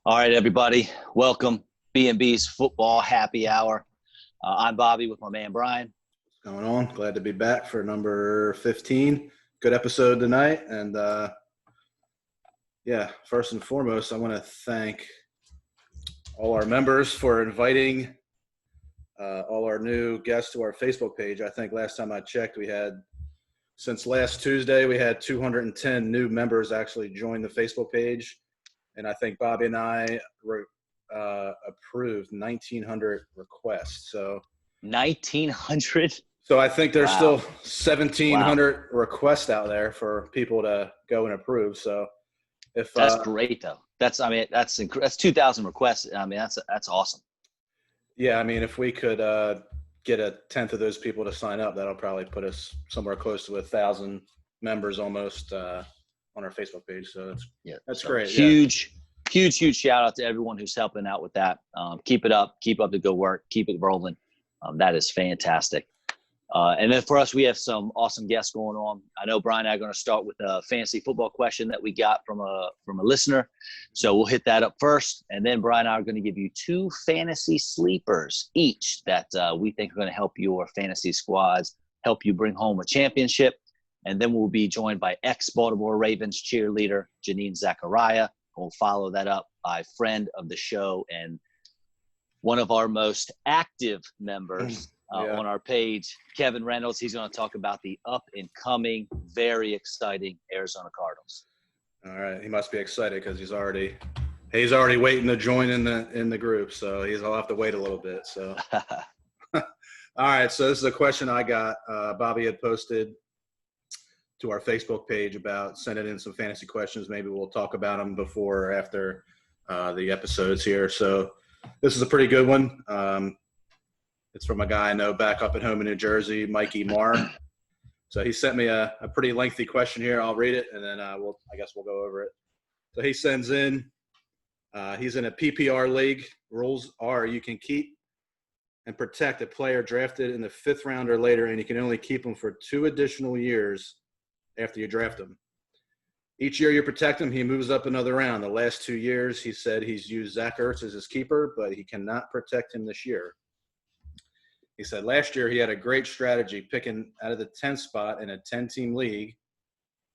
All right, everybody. Welcome. B&B's Football Happy Hour. I'm Bobby with my man, Brian. What's going on? Glad to be back for number 15. Good episode tonight. And, first and foremost, I want to thank all our members for inviting all our new guests to our Facebook page. I think last time I checked, since last Tuesday, we had 210 new members actually join the Facebook page. And I think Bobby and I approved 1,900 requests. So 1,900? So I think there's still 1,700 Wow. requests out there for people to go and approve. So if That's great, though. That's 2,000 requests. I mean, that's awesome. Yeah, I mean, if we could get a tenth of those people to sign up, that'll probably put us somewhere close to 1,000 members almost on our Facebook page. So that's great. Huge shout out to everyone who's helping out with that. Keep it up. Keep up the good work. Keep it rolling. That is fantastic. And then for us, we have some awesome guests going on. I know Brian and I are going to start with a fantasy football question that we got from a listener. So we'll hit that up first. And then Brian and I are going to give you 2 fantasy sleepers each that we think are going to help your fantasy squads, help you bring home a championship. And then we'll be joined by ex-Baltimore Ravens cheerleader Janine Zachariah. We'll follow that up by friend of the show and one of our most active members on our page, Kevin Reynolds. He's going to talk about the up-and-coming, very exciting Arizona Cardinals. All right. He must be excited because he's already waiting to join in the group. So he'll have to wait a little bit. So, all right. So this is a question I got. Bobby had posted to our Facebook page about sending in some fantasy questions. Maybe we'll talk about them before or after the episodes here. So this is a pretty good one. It's from a guy I know back up at home in New Jersey, Mikey Marr. So he sent me a pretty lengthy question here. I'll read it, and then I guess we'll go over it. So he sends in, he's in a PPR league. Rules are you can keep and protect a player drafted in the 5th round or later, and you can only keep him for 2 additional years after you draft him. Each year you protect him, he moves up another round. The last 2 years, he said he's used Zach Ertz as his keeper, but he cannot protect him this year. He said last year he had a great strategy picking out of the 10th spot in a 10-team league.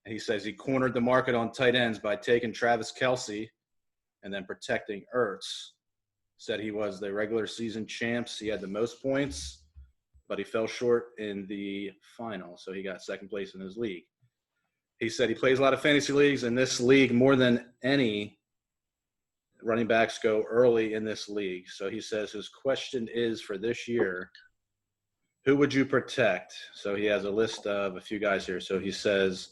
And he says he cornered the market on tight ends by taking Travis Kelce and then protecting Ertz. Said he was the regular season champs. He had the most points, but he fell short in the final. So he got 2nd place in his league. He said he plays a lot of fantasy leagues. In this league, more than any, running backs go early in this league. So he says his question is for this year, who would you protect? So he has a list of a few guys here. So he says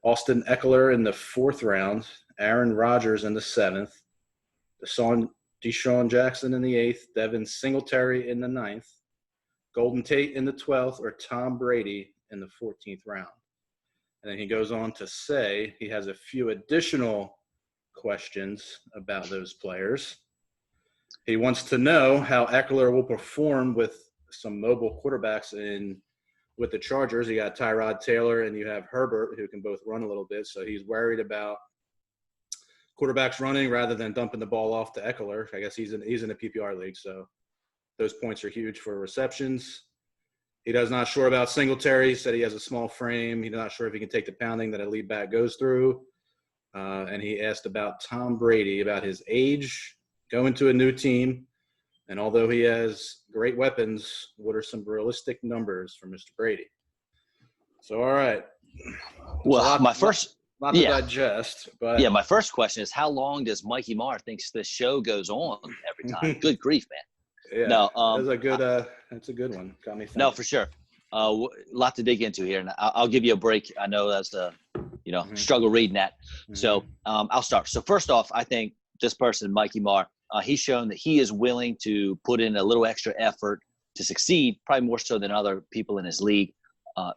Austin Eckler in the 4th round, Aaron Rodgers in the 7th, Deshaun Jackson in the 8th, Devin Singletary in the 9th, Golden Tate in the 12th, or Tom Brady in the 14th round. And then he goes on to say he has a few additional questions about those players. He wants to know how Eckler will perform with some mobile quarterbacks with the Chargers. You got Tyrod Taylor and you have Herbert, who can both run a little bit. So he's worried about quarterbacks running rather than dumping the ball off to Eckler. I guess he's in a PPR league, so those points are huge for receptions. He does not sure about Singletary. He said he has a small frame. He's not sure if he can take the pounding that a lead back goes through. And he asked about Tom Brady, about his age, going to a new team. And although he has great weapons, what are some realistic numbers for Mr. Brady? So, all right. Well, lot to digest. But my first question is, how long does Mikey Marr thinks this show goes on every time? Good grief, man. Yeah, no, that's a good one. Got me thinking. No, for sure. A lot to dig into here, and I'll give you a break. I know that's struggle reading that. Mm-hmm. So I'll start. So first off, I think this person, Mikey Marr, he's shown that he is willing to put in a little extra effort to succeed, probably more so than other people in his league,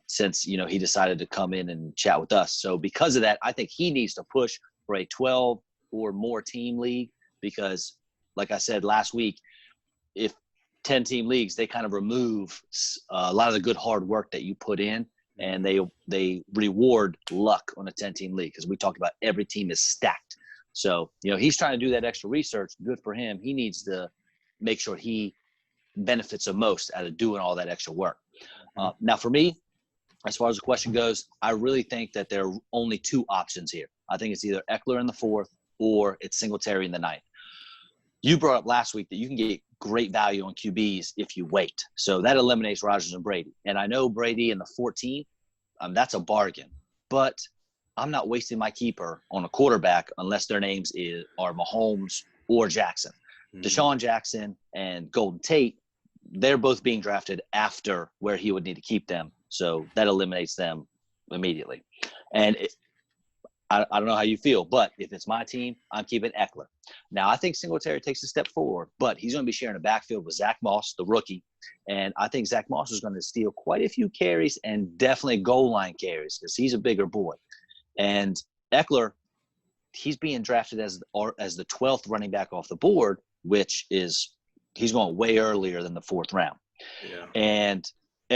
since he decided to come in and chat with us. So because of that, I think he needs to push for a 12 or more team league because, like I said last week, if 10-team leagues, they kind of remove a lot of the good hard work that you put in, and they reward luck on a 10-team league because we talked about every team is stacked So, he's trying to do that extra research. Good for him. He needs to make sure he benefits the most out of doing all that extra work. Now, for me, as far as the question goes, I really think that there are only two options here. I think it's either Eckler in the 4th or it's Singletary in the 9th. You brought up last week that you can get great value on QBs if you wait. So that eliminates Rodgers and Brady. And I know Brady in the 14th, that's a bargain. But I'm not wasting my keeper on a quarterback unless their names are Mahomes or Jackson. Deshaun Jackson and Golden Tate, they're both being drafted after where he would need to keep them. So that eliminates them immediately. And I don't know how you feel, but if it's my team, I'm keeping Eckler. Now, I think Singletary takes a step forward, but he's going to be sharing a backfield with Zach Moss, the rookie. And I think Zach Moss is going to steal quite a few carries and definitely goal line carries because he's a bigger boy. And Eckler, he's being drafted as the 12th running back off the board, which is he's going way earlier than the 4th round. Yeah. And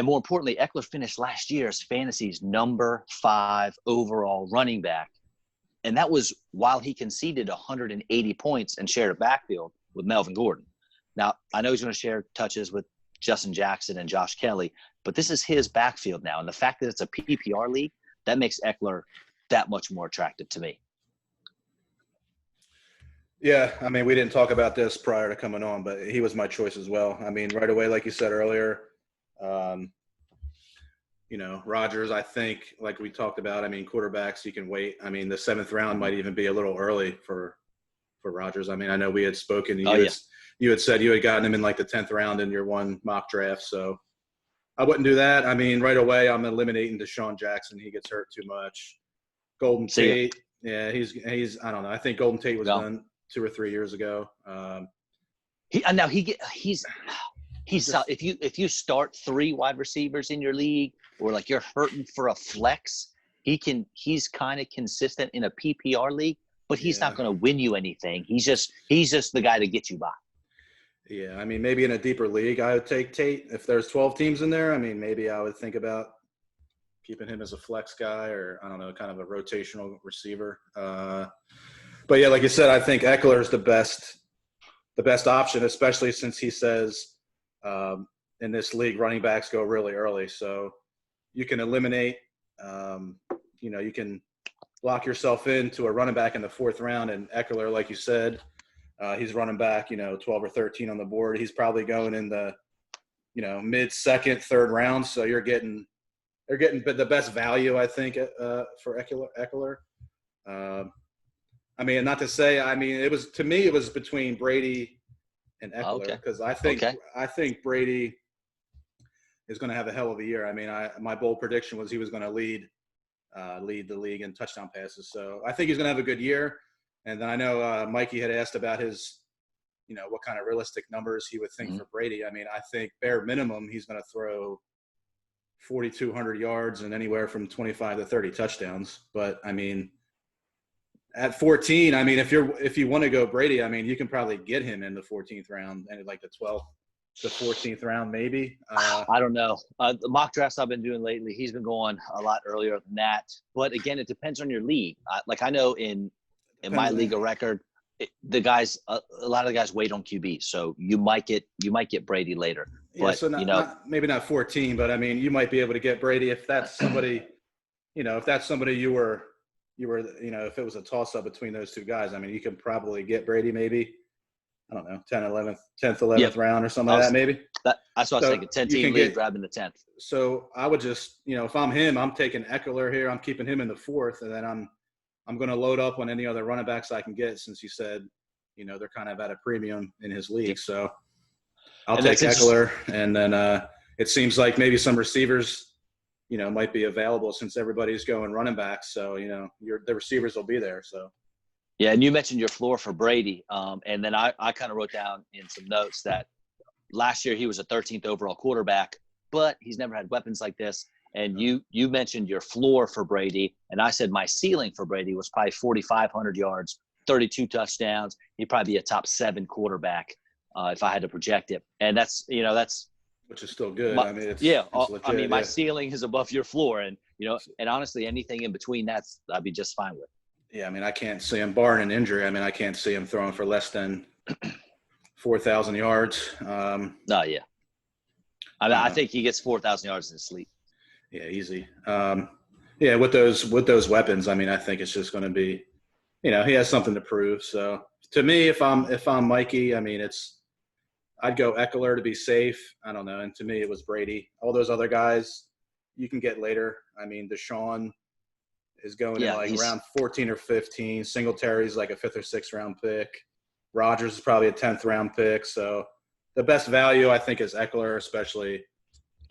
more importantly, Eckler finished last year as fantasy's number 5 overall running back. And that was while he conceded 180 points and shared a backfield with Melvin Gordon. Now, I know he's going to share touches with Justin Jackson and Josh Kelly, but this is his backfield now. And the fact that it's a PPR league, that makes Eckler that much more attractive to me. Yeah, I mean, we didn't talk about this prior to coming on, but he was my choice as well. I mean, right away, like you said earlier, Rodgers, I think, like we talked about, I mean, quarterbacks, you can wait. I mean, the 7th round might even be a little early for Rodgers. I mean, I know we had spoken. You had said you had gotten him in like the 10th round in your one mock draft. So I wouldn't do that. I mean, right away, I'm eliminating Deshaun Jackson. He gets hurt too much. Golden Tate. Yeah, he's I don't know. I think Golden Tate was done 2 or 3 years ago. If you start 3 wide receivers in your league or like you're hurting for a flex, he's kind of consistent in a PPR league, but he's not going to win you anything. He's just the guy to get you by. Yeah, I mean, maybe in a deeper league, I would take Tate. If there's 12 teams in there, I mean, maybe I would think about keeping him as a flex guy or, I don't know, kind of a rotational receiver. But, yeah, like you said, I think Eckler is the best option, especially since he says in this league running backs go really early. So you can eliminate you can lock yourself into a running back in the 4th round. And Eckler, like you said, he's running back, 12 or 13 on the board. He's probably going in the, mid-2nd, 3rd round. So they're getting the best value, I think, for Eckler. I mean, not to say, I mean, it was between Brady and Eckler because I think Brady is going to have a hell of a year. I mean, my bold prediction was he was going to lead the league in touchdown passes. So I think he's going to have a good year. And then I know Mikey had asked about his, what kind of realistic numbers he would think for Brady. I mean, I think bare minimum he's going to throw 4,200 yards and anywhere from 25 to 30 touchdowns. But I mean, at 14, I mean, if you want to go Brady, I mean, you can probably get him in the 14th round and like the 12th, the 14th round, maybe. I don't know. The mock drafts I've been doing lately, he's been going a lot earlier than that. But again, it depends on your league. I know in my league of record, a lot of the guys wait on QB, so you might get Brady later. Yeah, but, so maybe not 14, but I mean, you might be able to get Brady if that's somebody, if that's somebody you were, if it was a toss up between those two guys. I mean, you can probably get Brady maybe, I don't know, 10th, 11th round or something like that, maybe. That's what I was thinking. 10-team league, grabbing the 10th. So I would just, if I'm him, I'm taking Eckler here. I'm keeping him in the 4th, and then I'm going to load up on any other running backs I can get since you said, they're kind of at a premium in his league. So I'll take Eckler, and then it seems like maybe some receivers, might be available since everybody's going running back. So, the receivers will be there. So. Yeah, and you mentioned your floor for Brady. And then I kind of wrote down in some notes that last year he was a 13th overall quarterback, but he's never had weapons like this. And you mentioned your floor for Brady, and I said my ceiling for Brady was probably 4,500 yards, 32 touchdowns. He'd probably be a top 7 quarterback if I had to project it. And that's which is still good. I mean, it's legit, my ceiling is above your floor, and and honestly, anything in between I'd be just fine with. Yeah, I mean, I can't see him, barring an injury. I mean, I can't see him throwing for less than 4,000 yards. No, yeah. I think he gets 4,000 yards in his sleep. Yeah, easy. Yeah, with those weapons, I mean, I think it's just going to be, he has something to prove. So to me, if I'm Mikey, I mean, I'd go Eckler to be safe. I don't know. And to me, it was Brady. All those other guys you can get later. I mean, Deshaun is going in like round 14 or 15. Singletary's like a 5th or 6th round pick. Rodgers is probably a 10th round pick. So the best value, I think, is Eckler, especially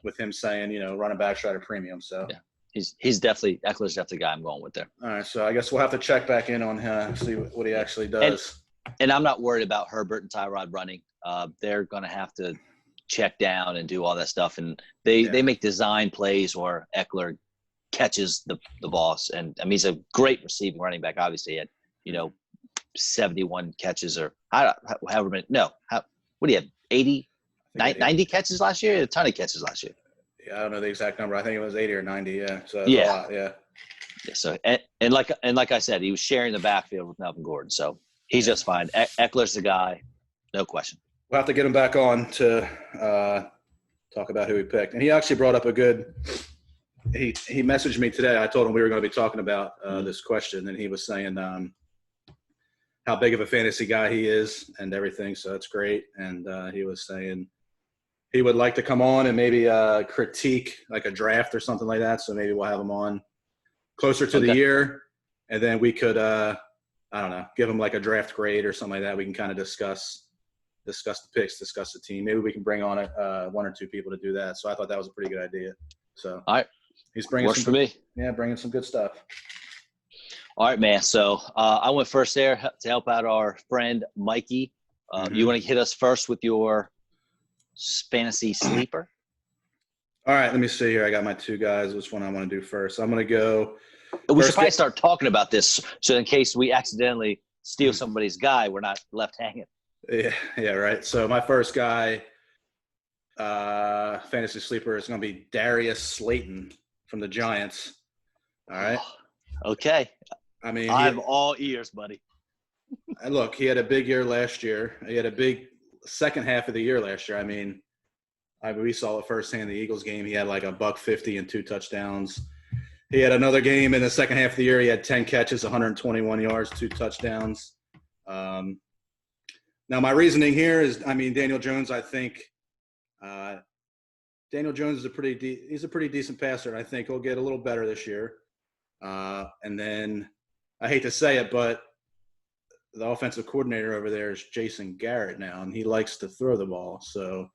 with him saying, running backs at a premium. So yeah, Eckler's definitely the guy I'm going with there. All right, so I guess we'll have to check back in on him, see what he actually does. And I'm not worried about Herbert and Tyrod running. They're going to have to check down and do all that stuff. And they make design plays where Eckler catches the boss. And, I mean, he's a great receiving running back. Obviously, he had, 71 catches or however many. No. What do you have, 80, 90 catches last year? A ton of catches last year. Yeah, I don't know the exact number. I think it was 80 or 90, yeah. So yeah. A lot, yeah. Yeah, so and like I said, he was sharing the backfield with Melvin Gordon, so he's just fine. Eckler's the guy, no question. We'll have to get him back on to talk about who he picked. And he actually brought up a good – he messaged me today. I told him we were going to be talking about this question, and he was saying how big of a fantasy guy he is and everything, so that's great. And he was saying he would like to come on and maybe critique like a draft or something like that, so maybe we'll have him on closer to the year, and then we could, I don't know, give him like a draft grade or something like that. We can kind of discuss the picks, discuss the team. Maybe we can bring on 1 or 2 people to do that. So I thought that was a pretty good idea. So all right, he's bringing works for me. Yeah, bringing some good stuff. All right, man. So I went first there to help out our friend Mikey. You want to hit us first with your fantasy sleeper? All right, let me see here. I got my 2 guys. Which one I want to do first? I'm going to go. We should probably start talking about this, so in case we accidentally steal somebody's guy, we're not left hanging. Yeah, right. So my first guy, fantasy sleeper, is going to be Darius Slayton from the Giants. All right. Okay. I mean, I'm all ears, buddy. Look, he had a big year last year. He had a big second half of the year last year. I mean, we saw it firsthand in the Eagles game. He had like $150 and 2 touchdowns. He had another game in the second half of the year. He had 10 catches, 121 yards, 2 touchdowns. Now, my reasoning here is, I mean, Daniel Jones, I think Daniel Jones is he's a pretty decent passer, and I think he'll get a little better this year. And then I hate to say it, but the offensive coordinator over there is Jason Garrett now, and he likes to throw the ball. So,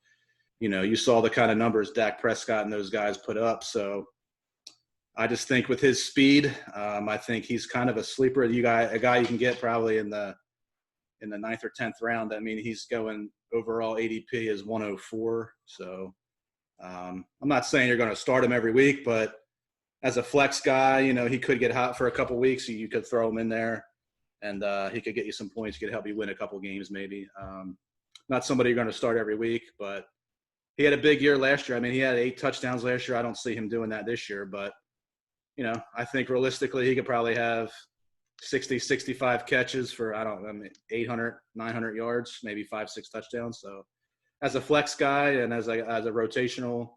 you saw the kind of numbers Dak Prescott and those guys put up. So I just think with his speed, I think he's kind of a sleeper. A guy you can get probably in the 9th or 10th round. I mean, he's going overall ADP is 104. So I'm not saying you're going to start him every week, but as a flex guy, he could get hot for a couple weeks. So you could throw him in there, and he could get you some points. He could help you win a couple games maybe. Not somebody you're going to start every week, but he had a big year last year. I mean, he had 8 touchdowns last year. I don't see him doing that this year, but, I think realistically he could probably have 60, 65 catches for, 800, 900 yards, maybe 5, 6 touchdowns. So as a flex guy and as a rotational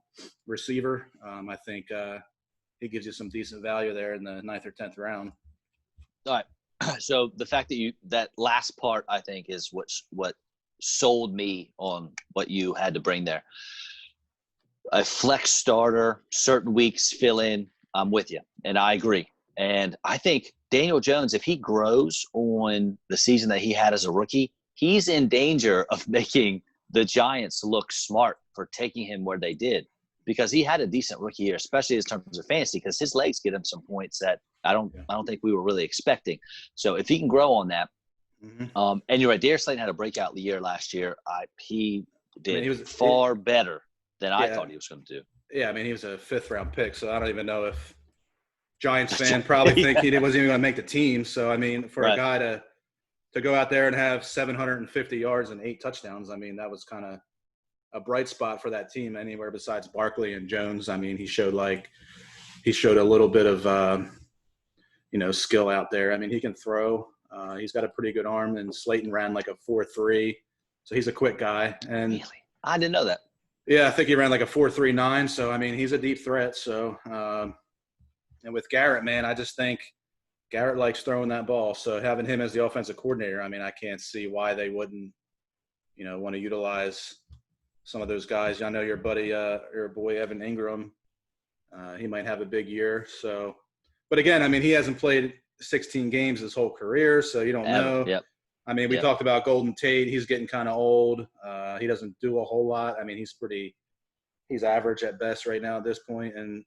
receiver, I think he gives you some decent value there in the 9th or 10th round. All right. So the fact that last part, I think, is what sold me on what you had to bring there. A flex starter, certain weeks fill in, I'm with you, and I agree. And I think Daniel Jones, if he grows on the season that he had as a rookie, he's in danger of making the Giants look smart for taking him where they did, because he had a decent rookie year, especially in terms of fantasy, because his legs get him some points that I don't think we were really expecting. So if he can grow on that, and you're right, Darius Slayton had a breakout year last year. He did far better than I thought he was going to do. Yeah, I mean, he was a 5th round pick, so I don't even know if Giants fan probably think he wasn't even going to make the team. So, I mean, for a guy to go out there and have 750 yards and 8 touchdowns, I mean, that was kind of a bright spot for that team anywhere besides Barkley and Jones. I mean, he showed a little bit of skill out there. I mean, he can throw. He's got a pretty good arm, and Slayton ran like a 4.3, so he's a quick guy. And Really? I didn't know that. yeah, I think he ran like a 4.39. So I mean, he's a deep threat. So and with Garrett, man, I just think Garrett likes throwing that ball. So having him as the offensive coordinator, I mean, I can't see why they wouldn't, want to utilize some of those guys. I know your buddy, your boy Evan Ingram. He might have a big year. So, but again, I mean, he hasn't played 16 games his whole career, so you don't know. Yep. I mean, we talked about Golden Tate. He's getting kind of old. He doesn't do a whole lot. I mean, he's average at best right now at this point. And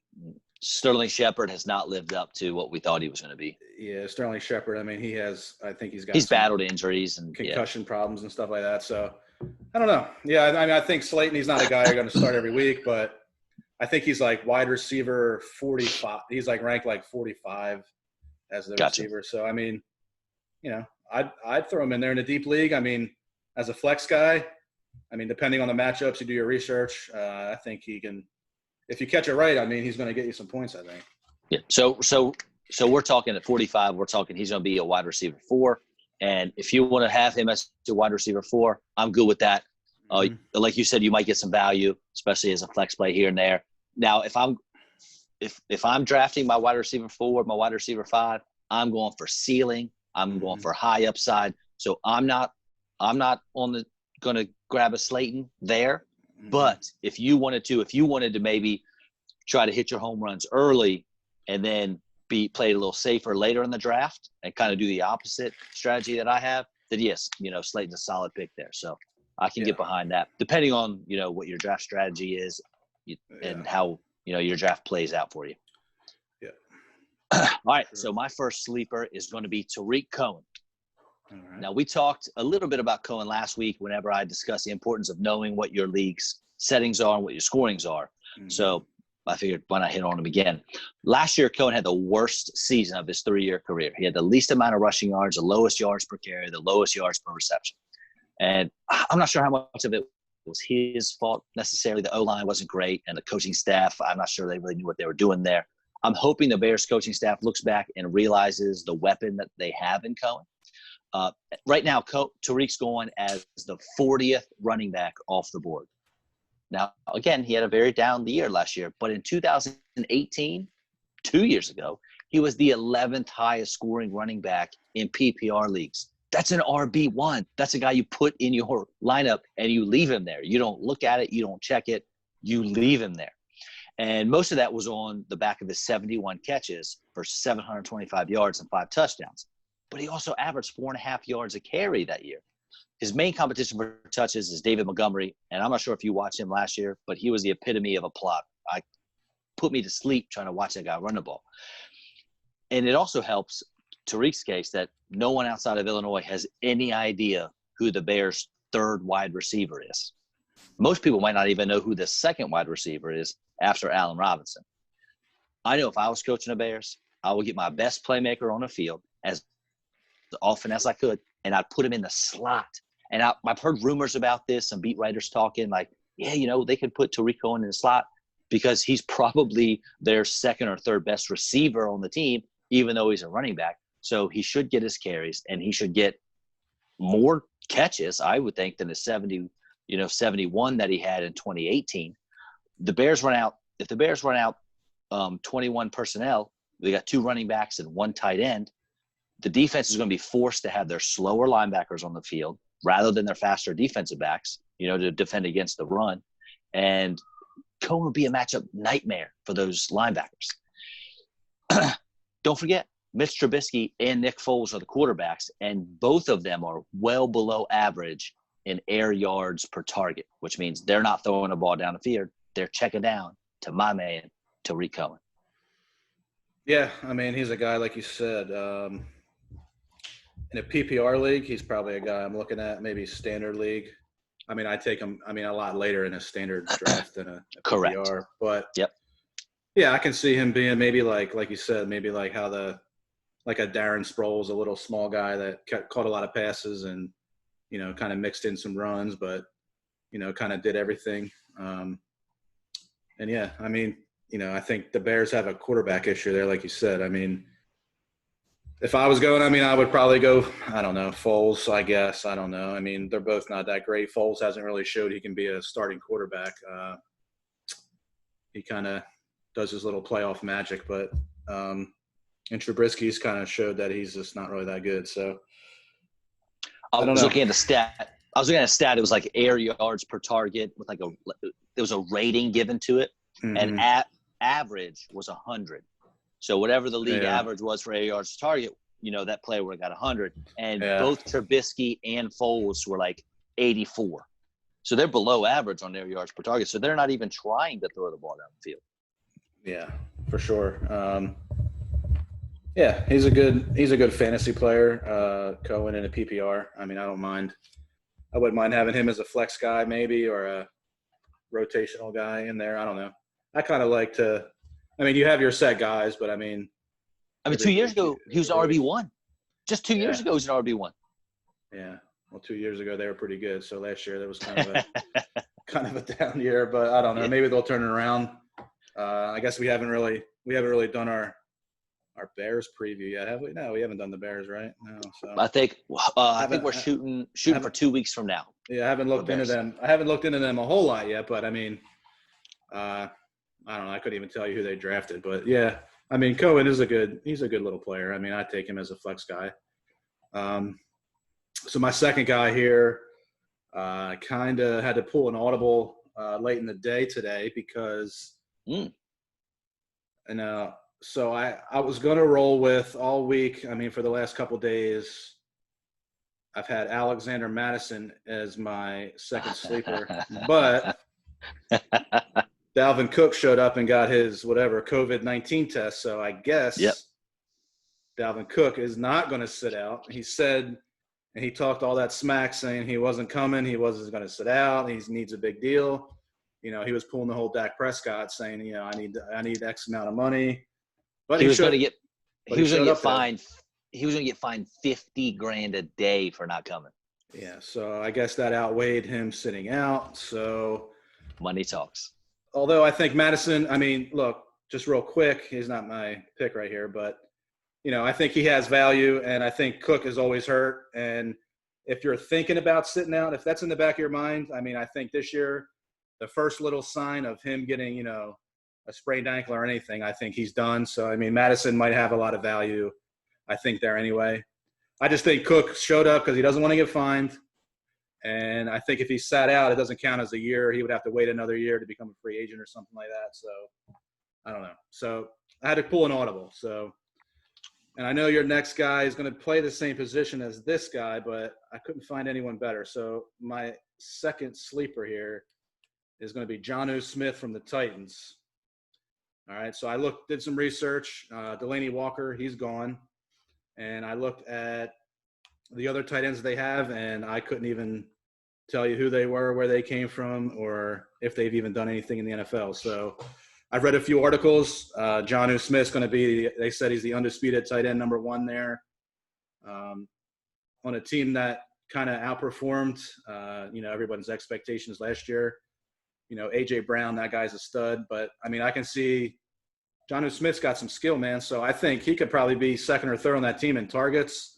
Sterling Shepard has not lived up to what we thought he was going to be. Yeah, Sterling Shepard. I mean, I think he's battled injuries and concussion problems and stuff like that. So I don't know. Yeah, I mean, I think Slayton, he's not a guy you're going to start every week, but I think he's like wide receiver 45. He's like ranked like 45 as the receiver. So, I mean, I'd throw him in there in a deep league. I mean, as a flex guy, I mean, depending on the matchups, you do your research. I think he can, if you catch it right, I mean, he's going to get you some points, I think. Yeah. So we're talking at 45, we're talking he's going to be a wide receiver 4. And if you want to have him as a wide receiver 4, I'm good with that. Like you said, you might get some value, especially as a flex play here and there. Now, if I'm drafting my wide receiver 4, my wide receiver 5, I'm going for ceiling. I'm going for high upside. So I'm not going to grab a Slayton there. But if you wanted to maybe try to hit your home runs early and then play a little safer later in the draft and kind of do the opposite strategy that I have, then yes, Slayton's a solid pick there. So I can get behind that, depending on, what your draft strategy is and how, your draft plays out for you. Yeah. All right. Sure. So my first sleeper is going to be Tariq Cohen. All right. Now, we talked a little bit about Cohen last week whenever I discussed the importance of knowing what your league's settings are and what your scorings are. So I figured why not hit on him again. Last year, Cohen had the worst season of his 3-year career. He had the least amount of rushing yards, the lowest yards per carry, the lowest yards per reception. And I'm not sure how much of it was his fault necessarily. The O-line wasn't great, and the coaching staff, I'm not sure they really knew what they were doing there. I'm hoping the Bears coaching staff looks back and realizes the weapon that they have in Cohen. Right now, Tariq's going as the 40th running back off the board. Now, again, he had a very down year last year, but in 2018, 2 years ago, he was the 11th highest scoring running back in PPR leagues. That's an RB1. That's a guy you put in your lineup and you leave him there. You don't look at it. You don't check it. You leave him there. And most of that was on the back of his 71 catches for 725 yards and 5 touchdowns. But he also averaged 4.5 yards a carry that year. His main competition for touches is David Montgomery, and I'm not sure if you watched him last year, but he was the epitome of a plot. Put me to sleep trying to watch that guy run the ball. And it also helps Tariq's case that no one outside of Illinois has any idea who the Bears' third wide receiver is. Most people might not even know who the second wide receiver is after Allen Robinson. I know if I was coaching the Bears, I would get my best playmaker on the field as often as I could, and I'd put him in the slot. And I've heard rumors about this, some beat writers talking like, they could put Tariq Cohen in the slot because he's probably their second or third best receiver on the team, even though he's a running back. So he should get his carries, and he should get more catches, I would think, than the 71 that he had in 2018. If the Bears run out 21 personnel, they got 2 running backs and 1 tight end. The defense is going to be forced to have their slower linebackers on the field rather than their faster defensive backs, to defend against the run. And Cohen would be a matchup nightmare for those linebackers. Don't forget, Mitch Trubisky and Nick Foles are the quarterbacks, and both of them are well below average in air yards per target, which means they're not throwing the ball down the field. They're checking down to my man, Tariq Cohen. Yeah, I mean, he's a guy, like you said, in a PPR league, he's probably a guy I'm looking at, maybe standard league. I mean, I take him, a lot later in a standard draft than a Correct. PPR. But, yeah, I can see him being maybe like you said, maybe like how like a Darren Sproles, a little small guy that caught a lot of passes and, kind of mixed in some runs, but, kind of did everything. And, yeah, I mean, I think the Bears have a quarterback issue there, like you said. I mean, If I was going, I mean, I would probably go, I don't know, Foles, I guess. I don't know. I mean, they're both not that great. Foles hasn't really showed he can be a starting quarterback. He kind of does his little playoff magic, but and Trubisky's kind of showed that he's just not really that good. So I I don't was know. looking at the stat. I was looking at a stat. It was like air yards per target with like there was a rating given to it, and Mm-hmm. average was 100. So whatever the league Yeah, average was for air yards per target, that player would have got 100. And yeah, both Trubisky and Foles were like 84. So they're below average on air yards per target. So they're not even trying to throw the ball down the field. yeah, for sure. Yeah, he's a good fantasy player. Cohen in a PPR. I mean, I don't mind. I wouldn't mind having him as a flex guy, maybe, or a rotational guy in there. I don't know. I kind of like to. I mean, you have your set guys, but I mean, I mean, every 2 years week, ago, he was an every week. RB1. Just 2 years Yeah, ago, he was an RB1. yeah. Well, 2 years ago they were pretty good. So last year there was kind of a down year, but I don't know. Yeah. Maybe they'll turn it around. I guess we haven't really done our Bears preview yet, have we? No, we haven't done the Bears, right? No. So I think we're shooting for 2 weeks from now. yeah, I haven't looked into them. I haven't looked into them a whole lot yet, but I mean, I don't know. I couldn't even tell you who they drafted, but yeah, I mean, Cohen is he's a good little player. I mean, I take him as a flex guy. So my second guy here, kind of had to pull an audible late in the day today because, and so I was going to roll with all week. I mean, for the last couple of days, I've had Alexander Madison as my second sleeper, but Dalvin Cook showed up and got his COVID-19 test. So I guess Dalvin Cook is not going to sit out. He said, and he talked all that smack saying he wasn't coming. He wasn't going to sit out. He needs a big deal. He was pulling the whole Dak Prescott saying, I need X amount of money. But he was going to get fined. He was going to get fined $50,000 a day for not coming. Yeah, so I guess that outweighed him sitting out. So money talks. Although I think Madison, I mean, look, just real quick, he's not my pick right here, but I think he has value, and I think Cook is always hurt. And if you're thinking about sitting out, if that's in the back of your mind, I mean, I think this year, the first little sign of him getting, a sprained ankle or anything, I think he's done. So, I mean, Madison might have a lot of value, I think, there anyway. I just think Cook showed up because he doesn't want to get fined. And I think if he sat out, it doesn't count as a year. He would have to wait another year to become a free agent or something like that. So, I don't know. So, I had to pull an audible. So, and I know your next guy is going to play the same position as this guy, but I couldn't find anyone better. So, my second sleeper here is going to be Jonnu Smith from the Titans. All right, so I did some research. Delaney Walker, he's gone. And I looked at the other tight ends they have, and I couldn't even tell you who they were, where they came from, or if they've even done anything in the NFL. So I've read a few articles. Jonnu Smith's going to be, they said he's the undisputed tight end number 1 there on a team that kind of outperformed, everybody's expectations last year. A.J. Brown, that guy's a stud. But, I mean, I can see Jonnu Smith's got some skill, man. So I think he could probably be second or third on that team in targets.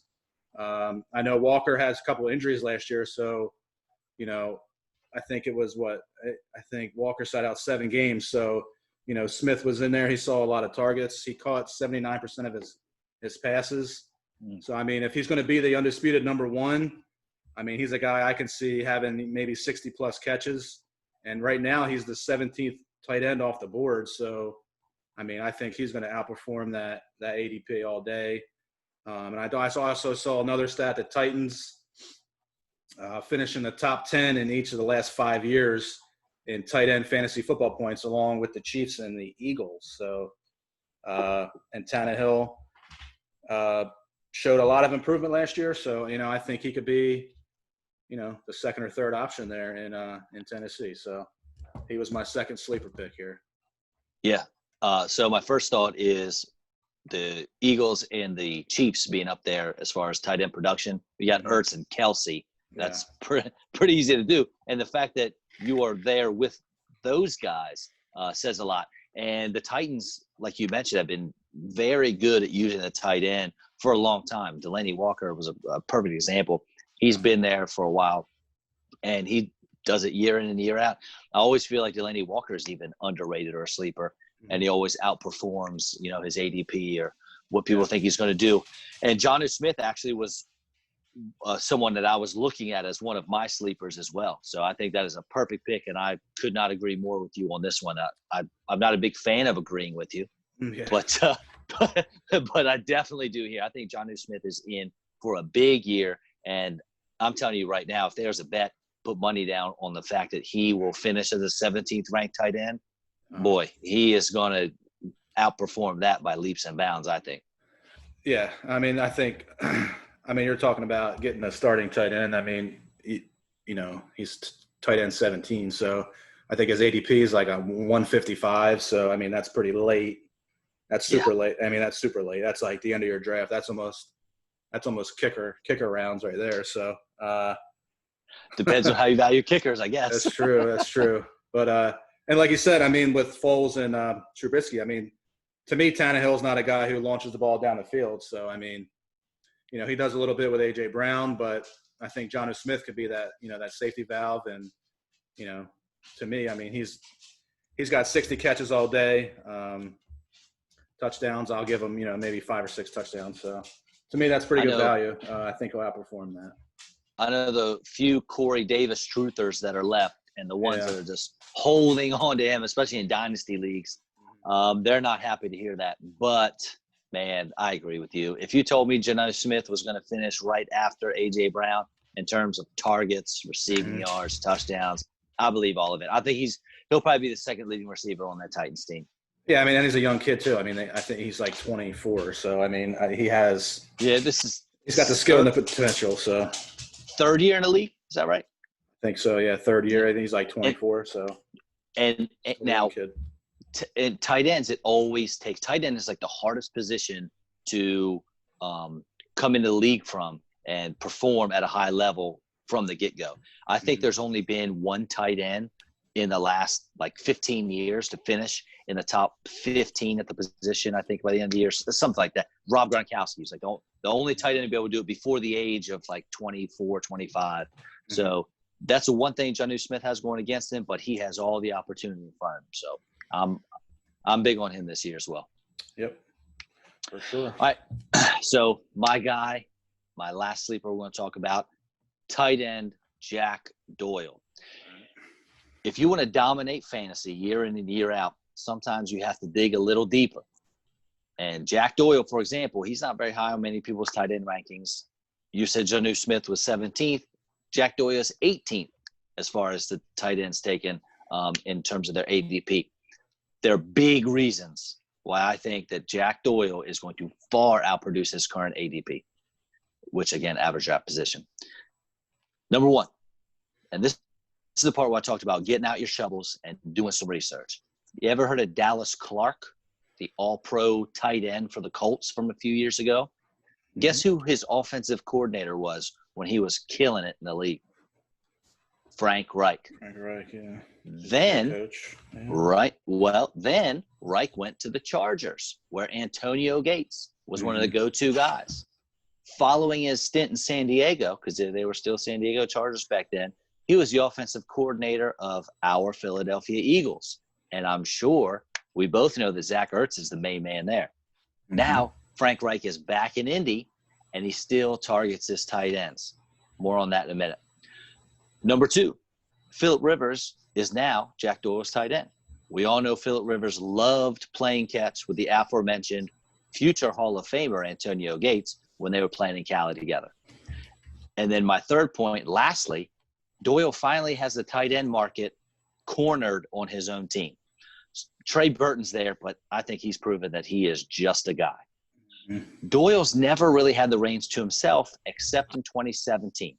I know Walker has a couple of injuries last year. So, I think it was I think Walker sat out 7 games. So, Smith was in there. He saw a lot of targets. He caught 79% of his passes. So, I mean, if he's going to be the undisputed number 1, I mean, he's a guy I can see having maybe 60-plus catches. And right now he's the 17th tight end off the board. So, I mean, I think he's going to outperform that ADP all day. And I also saw another stat that Titans finished in the top 10 in each of the last 5 years in tight end fantasy football points, along with the Chiefs and the Eagles. So, and Tannehill showed a lot of improvement last year. So, I think he could be, the second or third option there in Tennessee. So he was my second sleeper pick here. Yeah. So my first thought is the Eagles and the Chiefs being up there as far as tight end production. We got Ertz and Kelsey. That's pretty easy to do. And the fact that you are there with those guys says a lot. And the Titans, like you mentioned, have been very good at using the tight end for a long time. Delaney Walker was a perfect example. He's been there for a while, and he does it year in and year out. I always feel like Delaney Walker is even underrated or a sleeper, and he always outperforms, his ADP or what people think he's going to do. And Jonnu Smith actually was someone that I was looking at as one of my sleepers as well. So I think that is a perfect pick, and I could not agree more with you on this one. I'm not a big fan of agreeing with you, but I definitely do here. I think Jonnu Smith is in for a big year, and I'm telling you right now, if there's a bet, put money down on the fact that he will finish as a 17th ranked tight end. Boy, he is going to outperform that by leaps and bounds, I think. Yeah, I mean, you're talking about getting a starting tight end. I mean, he's tight end 17, so I think his ADP is like a 155. So I mean, that's pretty late. That's super late. I mean, that's super late. That's like the end of your draft. That's almost kicker rounds right there. So depends on how you value kickers, I guess. That's true. But and like you said, I mean, with Foles and Trubisky, I mean, to me, Tannehill's not a guy who launches the ball down the field. So I mean, he does a little bit with A.J. Brown, but I think Jonnu Smith could be that, that safety valve. And, to me, I mean, he's got 60 catches all day. Touchdowns, I'll give him, maybe 5 or 6 touchdowns. So to me, that's pretty good value. I think he'll outperform that. I know the few Corey Davis truthers that are left and the ones that are just holding on to him, especially in dynasty leagues. They're not happy to hear that. But, man, I agree with you. If you told me Jonnu Smith was going to finish right after A.J. Brown in terms of targets, receiving yards, touchdowns, I believe all of it. I think he'll probably be the second leading receiver on that Titans team. Yeah, I mean, and he's a young kid too. I mean, I think he's like 24. So, I mean, he has – he's got the skill and the potential. So, third year in the league, is that right? I think so, yeah, third year. I think he's like 24. And now – in tight ends, it always takes – tight end is like the hardest position to come into the league from and perform at a high level from the get-go. I think there's only been one tight end in the last, 15 years to finish in the top 15 at the position, I think, by the end of the year. Something like that. Rob Gronkowski is the only tight end to be able to do it before the age of, 24, 25. So that's the one thing Jonnu Smith has going against him, but he has all the opportunity in front of him. So I'm big on him this year as well. Yep, for sure. All right, so my guy, my last sleeper we're going to talk about, tight end Jack Doyle. If you want to dominate fantasy year in and year out, sometimes you have to dig a little deeper. And Jack Doyle, for example, he's not very high on many people's tight end rankings. You said Jonnu Smith was 17th. Jack Doyle is 18th as far as the tight ends taken in terms of their ADP. There are big reasons why I think that Jack Doyle is going to far outproduce his current ADP, which, again, average draft position. Number one, and this is the part where I talked about getting out your shovels and doing some research. You ever heard of Dallas Clark, the all-pro tight end for the Colts from a few years ago? Guess who his offensive coordinator was when he was killing it in the league? Frank Reich. Frank Reich, yeah. Then, coach. Yeah. Right. Well, then Reich went to the Chargers, where Antonio Gates was one of the go-to guys. Following his stint in San Diego, because they were still San Diego Chargers back then, he was the offensive coordinator of our Philadelphia Eagles. And I'm sure we both know that Zach Ertz is the main man there. Now, Frank Reich is back in Indy, and he still targets his tight ends. More on that in a minute. Number two, Phillip Rivers is now Jack Doyle's tight end. We all know Phillip Rivers loved playing catch with the aforementioned future Hall of Famer Antonio Gates when they were playing in Cali together. And then my third point, lastly, Doyle finally has the tight end market cornered on his own team. Trey Burton's there, but I think he's proven that he is just a guy. Doyle's never really had the reins to himself except in 2017.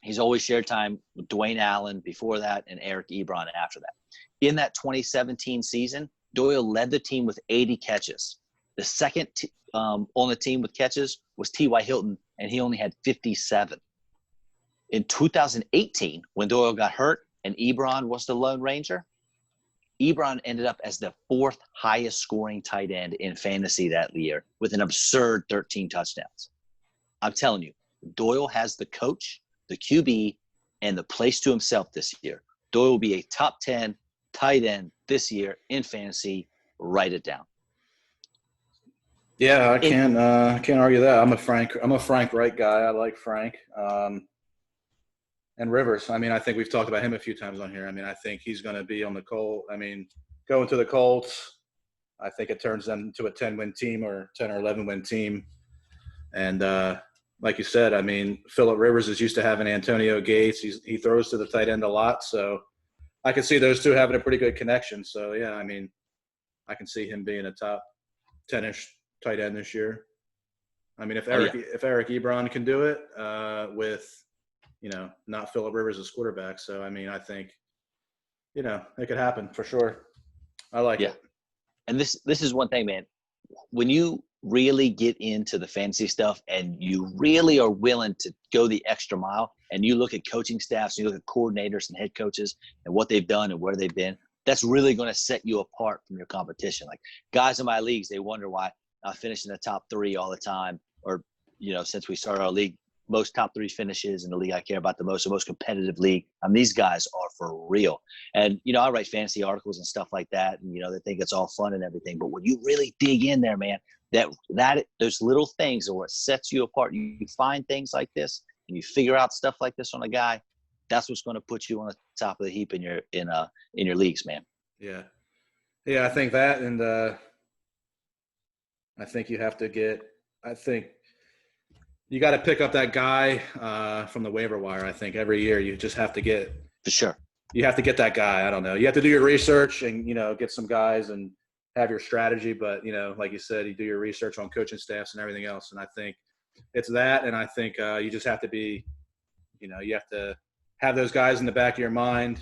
He's always shared time with Dwayne Allen before that and Eric Ebron after that. In that 2017 season, Doyle led the team with 80 catches. The second on the team with catches was T.Y. Hilton, and he only had 57. In 2018, when Doyle got hurt and Ebron was the Lone Ranger, Ebron ended up as the 4th highest scoring tight end in fantasy that year with an absurd 13 touchdowns. I'm telling you, Doyle has the coach, the QB, and the place to himself this year. Doyle will be a top 10 tight end this year in fantasy. Write it down. Yeah, I can't argue that. I'm a Frank Wright guy. I like Frank. And Rivers. I mean, I think we've talked about him a few times on here. I mean, I think he's going to be on the Colts. I mean, going to the Colts, I think it turns them into a 10-win team or 10 or 11-win team. And like you said, I mean, Phillip Rivers is used to having Antonio Gates. He throws to the tight end a lot. So I can see those two having a pretty good connection. So, yeah, I mean, I can see him being a top 10-ish tight end this year. I mean, if Eric Ebron can do it with – not Phillip Rivers as quarterback. So, I mean, I think, it could happen for sure. I like it. And this is one thing, man. When you really get into the fantasy stuff and you really are willing to go the extra mile and you look at coaching staffs, you look at coordinators and head coaches and what they've done and where they've been, that's really going to set you apart from your competition. Like guys in my leagues, they wonder why I finish in the top 3 all the time or, since we started our league, most top 3 finishes in the league I care about the most competitive league. These guys are for real. And, I write fantasy articles and stuff like that. And, they think it's all fun and everything. But when you really dig in there, man, that those little things are what sets you apart. You find things like this and you figure out stuff like this on a guy. That's what's going to put you on the top of the heap in your leagues, man. Yeah. Yeah, I think that. And I think you have to you got to pick up that guy from the waiver wire. I think every year you just have to get – For sure. You have to get that guy. I don't know. You have to do your research and, get some guys and have your strategy. But, like you said, you do your research on coaching staffs and everything else. And I think it's that. And I think you just have to be – you have to have those guys in the back of your mind,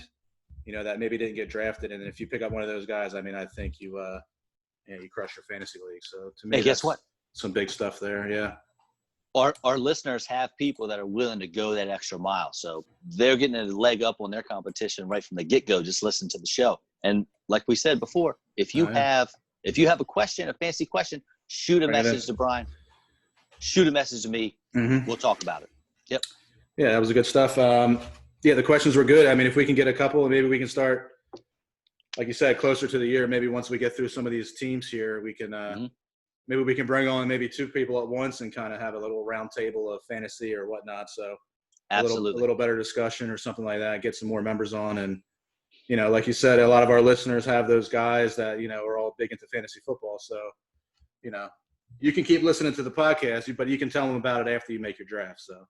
that maybe didn't get drafted. And if you pick up one of those guys, I mean, I think you crush your fantasy league. So to me, hey, guess what? Some big stuff there. Yeah. Our listeners have people that are willing to go that extra mile. So they're getting a leg up on their competition right from the get-go. Just listen to the show. And like we said before, if you have a question, a fancy question, shoot a message to Brian. Shoot a message to me. Mm-hmm. We'll talk about it. Yep. Yeah, that was good stuff. The questions were good. I mean, if we can get a couple, maybe we can start, like you said, closer to the year. Maybe once we get through some of these teams here, we can maybe we can bring on maybe 2 people at once and kind of have a little round table of fantasy or whatnot. So absolutely a little better discussion or something like that, get some more members on. And, like you said, a lot of our listeners have those guys that, are all big into fantasy football. So, you can keep listening to the podcast, but you can tell them about it after you make your draft. So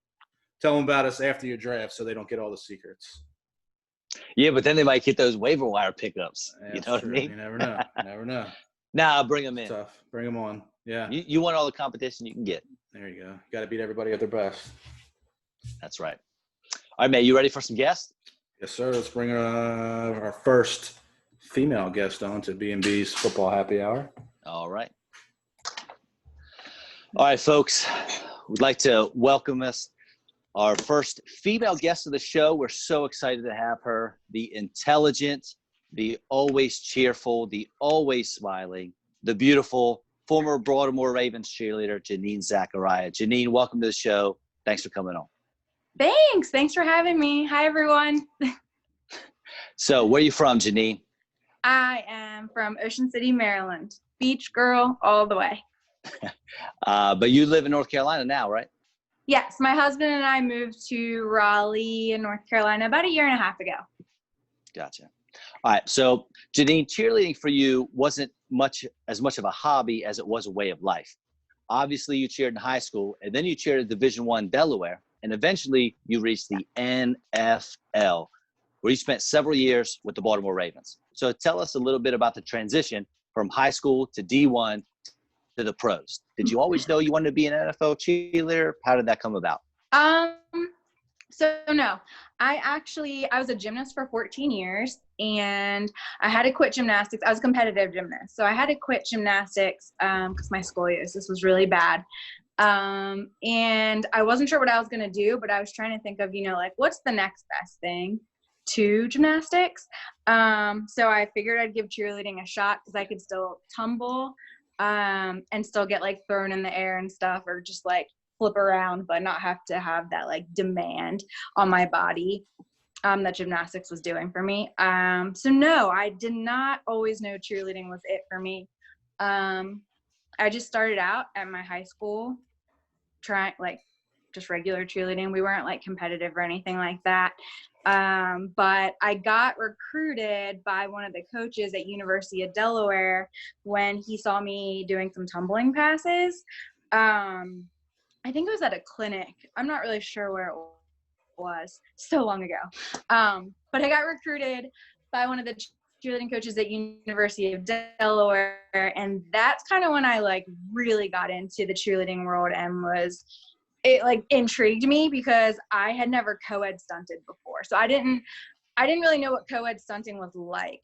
tell them about us after your draft so they don't get all the secrets. Yeah, but then they might get those waiver wire pickups. Yeah, you know what I mean? You never know. Never know. Nah, bring them in. Tough. Bring them on. Yeah. You want all the competition you can get. There you go. You got to beat everybody at their best. That's right. All right, man. You ready for some guests? Yes, sir. Let's bring our first female guest on to B&B's Football Happy Hour. All right. All right, folks. We'd like to welcome our first female guest of the show. We're so excited to have her. The intelligent, the always cheerful, the always smiling, the beautiful former Baltimore Ravens cheerleader, Janine Zachariah. Janine, welcome to the show. Thanks for coming on. Thanks. Thanks for having me. Hi, everyone. So where are you from, Janine? I am from Ocean City, Maryland. Beach girl all the way. But you live in North Carolina now, right? Yes. My husband and I moved to Raleigh in North Carolina about 1.5 years ago. Gotcha. All right. So, Janine, cheerleading for you wasn't as much of a hobby as it was a way of life. Obviously, you cheered in high school, and then you cheered at Division I Delaware, and eventually you reached the NFL, where you spent several years with the Baltimore Ravens. So tell us a little bit about the transition from high school to D1 to the pros. Did you always know you wanted to be an NFL cheerleader? How did that come about? So no, I was a gymnast for 14 years and I had to quit gymnastics. I was a competitive gymnast. So I had to quit gymnastics because my scoliosis was really bad. And I wasn't sure what I was going to do, but I was trying to think of, like, what's the next best thing? to gymnastics. So I figured I'd give cheerleading a shot because I could still tumble and still get like thrown in the air and stuff, or just like flip around, but not have to have that like demand on my body that gymnastics was doing for me. So no, I did not always know cheerleading was it for me. I just started out at my high school trying like just regular cheerleading. We weren't like competitive or anything like that. But I got recruited by one of the coaches at University of Delaware when he saw me doing some tumbling passes. I think it was at a clinic. I'm not really sure where it was, so long ago. But I got recruited by one of the cheerleading coaches at University of Delaware, and that's kind of when I like really got into the cheerleading world, and it like intrigued me because I had never co-ed stunted before. So I didn't really know what co-ed stunting was like.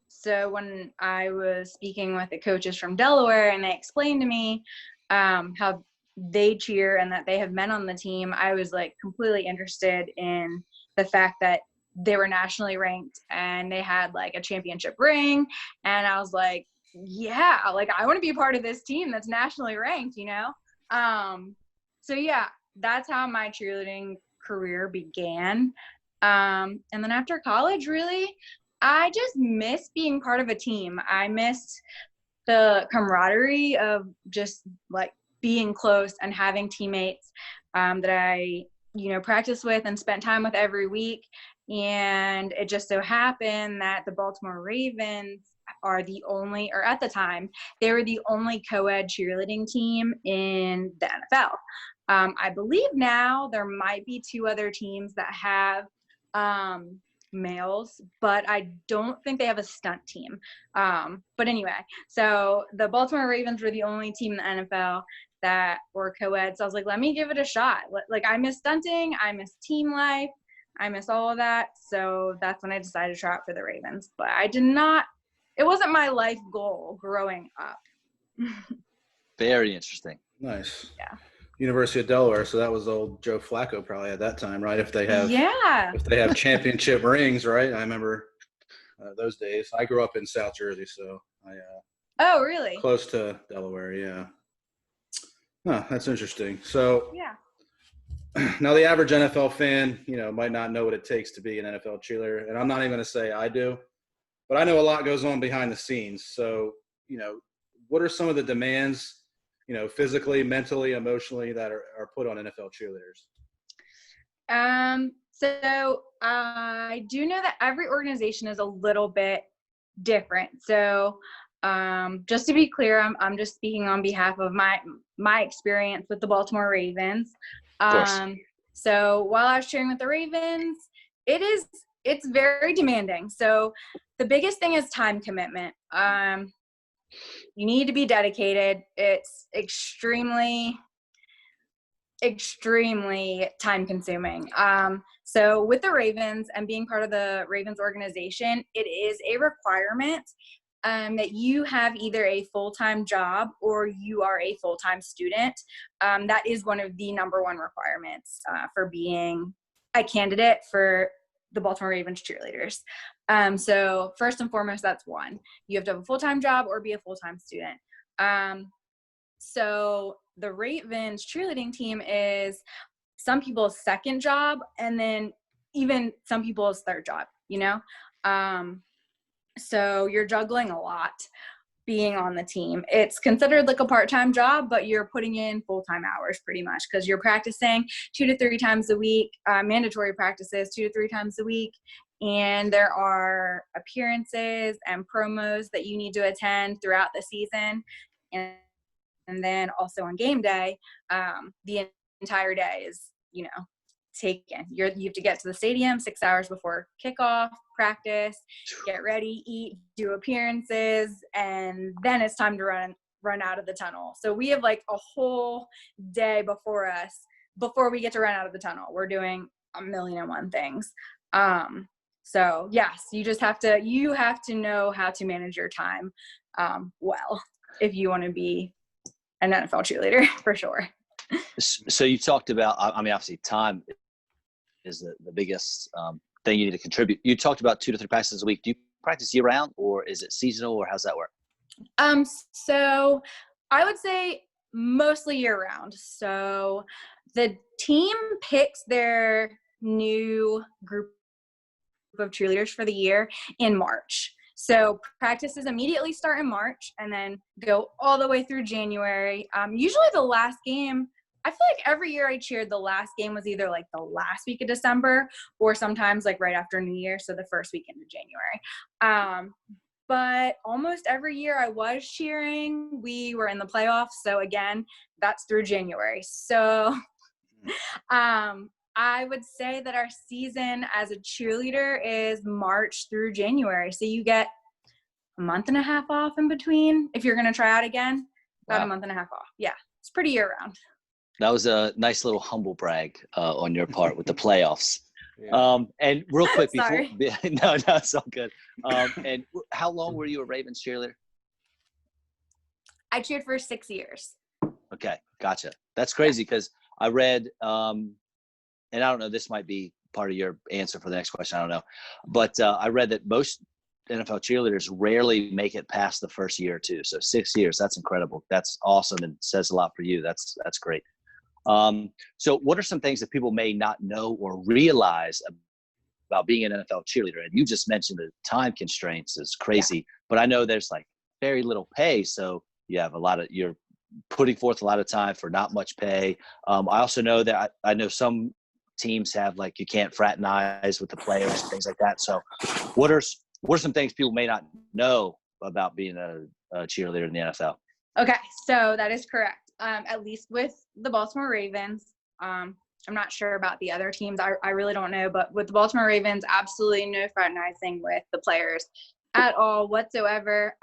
So when I was speaking with the coaches from Delaware and they explained to me how they cheer and that they have men on the team, I was like completely interested in the fact that they were nationally ranked and they had like a championship ring. And I was like, yeah, like I want to be a part of this team that's nationally ranked, you know? So yeah, that's how my cheerleading career began. And then after college, really, I just missed being part of a team. I missed the camaraderie of just like being close and having teammates that I, practiced with and spent time with every week. And it just so happened that the Baltimore Ravens are the only, or at the time, they were the only co-ed cheerleading team in the NFL. I believe now there might be 2 other teams that have males, but I don't think they have a stunt team. But anyway, so the Baltimore Ravens were the only team in the NFL that were co-ed. So I was like, let me give it a shot. Like I miss stunting, I miss team life, I miss all of that. So that's when I decided to try out for the Ravens. But it wasn't my life goal growing up. Very interesting. Nice. Yeah. University of Delaware, so that was old Joe Flacco probably at that time, right? If they have championship rings, right? I remember those days. I grew up in South Jersey, so Oh, really? Close to Delaware, yeah. Oh, that's interesting. So Yeah. now the average NFL fan, might not know what it takes to be an NFL cheerleader, and I'm not even going to say I do, but I know a lot goes on behind the scenes. So, what are some of the demands, physically, mentally, emotionally that are put on NFL cheerleaders? So I do know that every organization is a little bit different. So just to be clear, I'm just speaking on behalf of my experience with the Baltimore Ravens. Of course. So while I was cheering with the Ravens, it's very demanding. So the biggest thing is time commitment. You need to be dedicated. It's extremely time consuming. So with the Ravens and being part of the Ravens organization, it is a requirement that you have either a full-time job or you are a full-time student. That is one of the number one requirements for being a candidate for the Baltimore Ravens cheerleaders. So first and foremost, that's one. You have to have a full-time job or be a full-time student. So the Ravens cheerleading team is some people's second job, and then even some people's third job, So you're juggling a lot being on the team. It's considered like a part-time job, but you're putting in full-time hours pretty much because you're practicing 2 to 3 times a week, mandatory practices 2 to 3 times a week. And there are appearances and promos that you need to attend throughout the season. And then also on game day, the entire day is, taken. You have to get to the stadium 6 hours before kickoff, practice, get ready, eat, do appearances, and then it's time to run out of the tunnel. So we have like a whole day before us before we get to run out of the tunnel. We're doing 1,000,001 things. So yes, you have to know how to manage your time well if you want to be an NFL cheerleader for sure. So you talked about, obviously time is the biggest thing you need to contribute. You talked about 2 to 3 practices a week. Do you practice year round, or is it seasonal, or how's that work? So I would say mostly year round. So the team picks their new group of cheerleaders for the year in March. So practices immediately start in March and then go all the way through January. Usually the last game, I feel like every year I cheered, the last game was either like the last week of December or sometimes like right after New Year, so the first weekend of January. But almost every year I was cheering. We were in the playoffs, so again, that's through January. So I would say that our season as a cheerleader is March through January. So you get a month and a half off in between. If you're going to try out again, about a month and a half off. Yeah, it's pretty year round. That was a nice little humble brag on your part with the playoffs. Yeah. And real quick, Sorry. no, it's all good. And how long were you a Ravens cheerleader? I cheered for 6 years. Okay, gotcha. That's crazy because I read, and I don't know, this might be part of your answer for the next question. I don't know. But I read that most NFL cheerleaders rarely make it past the first year or two. So 6 years, that's incredible. That's awesome and says a lot for you. That's great. So what are some things that people may not know or realize about being an NFL cheerleader? And you just mentioned the time constraints is crazy, but I know there's like very little pay. So you have you're putting forth a lot of time for not much pay. I also know that I know some teams have like, you can't fraternize with the players and things like that. So what are some things people may not know about being a cheerleader in the NFL? Okay, so that is correct. At least with the Baltimore Ravens. I'm not sure about the other teams. I really don't know. But with the Baltimore Ravens, absolutely no fraternizing with the players at all whatsoever.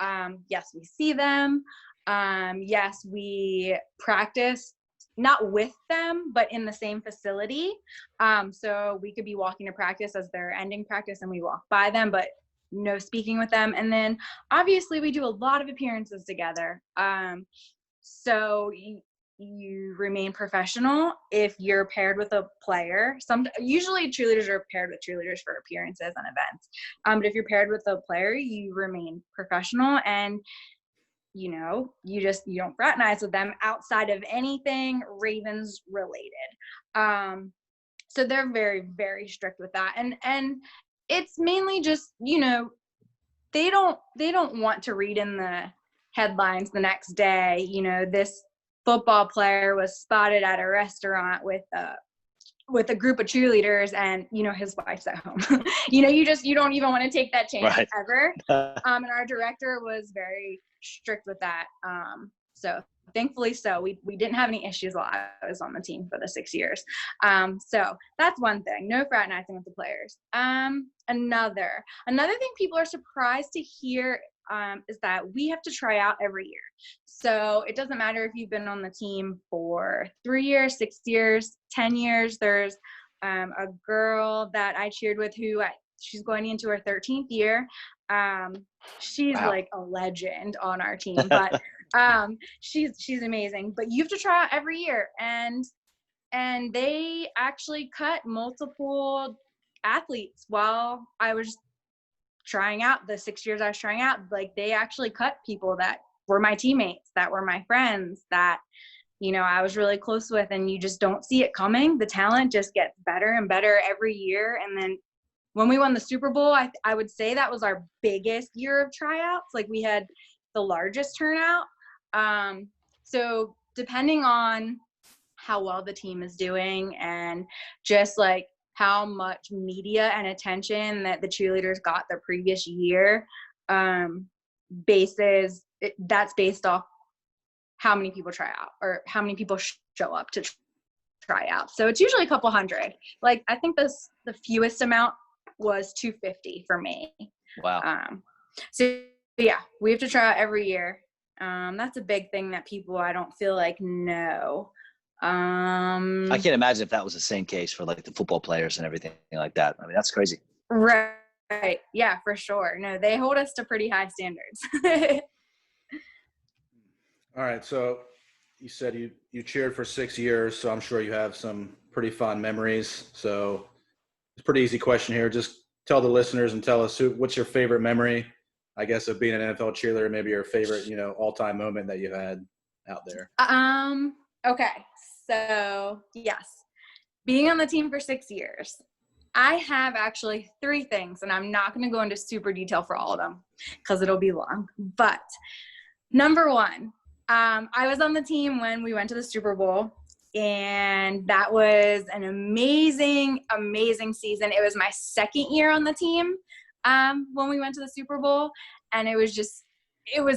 Yes, we see them. Yes, we practice not with them, but in the same facility. So we could be walking to practice as they're ending practice and we walk by them, but no speaking with them. And then obviously we do a lot of appearances together. So you remain professional if you're paired with a player. Usually cheerleaders are paired with cheerleaders for appearances and events. But if you're paired with a player, you remain professional and you don't fraternize with them outside of anything Ravens related. So they're very, very strict with that. And it's mainly just, they don't want to read in the headlines the next day, this football player was spotted at a restaurant with a group of cheerleaders and his wife's at home. You don't even want to take that chance ever. And our director was very strict with that. So thankfully we didn't have any issues while I was on the team for the 6 years. So that's one thing, no fraternizing with the players. Another thing people are surprised to hear is that we have to try out every year. So it doesn't matter if you've been on the team for 3 years, 6 years, 10 years. There's a girl that I cheered with she's going into her 13th year. She's like a legend on our team, but she's amazing. But you have to try out every year, and they actually cut multiple athletes while I was trying out. The 6 years I was trying out, like they actually cut people that were my teammates, that were my friends, that I was really close with, and you just don't see it coming. The talent just gets better and better every year. And then when we won the Super Bowl, I would say that was our biggest year of tryouts. Like we had the largest turnout. So depending on how well the team is doing and just like how much media and attention that the cheerleaders got the previous year, that's based off how many people try out or how many people show up to try out. So it's usually a couple hundred. Like I think the fewest amount was 250 for me. Wow. So yeah, we have to try out every year. That's a big thing that people I don't feel like know. I can't imagine if that was the same case for like the football players and everything like that. I mean, that's crazy. Right. Yeah, for sure. No, they hold us to pretty high standards. All right. So you said you cheered for 6 years, so I'm sure you have some pretty fond memories. So It's a pretty easy question here. Just tell the listeners and tell us what's your favorite memory, I guess, of being an NFL cheerleader, maybe your favorite, all-time moment that you had out there. Okay. So, yes. Being on the team for 6 years, I have actually 3 things, and I'm not going to go into super detail for all of them because it'll be long. But number 1, I was on the team when we went to the Super Bowl. And that was an amazing, amazing season. It was my 2nd year on the team when we went to the Super Bowl. And it was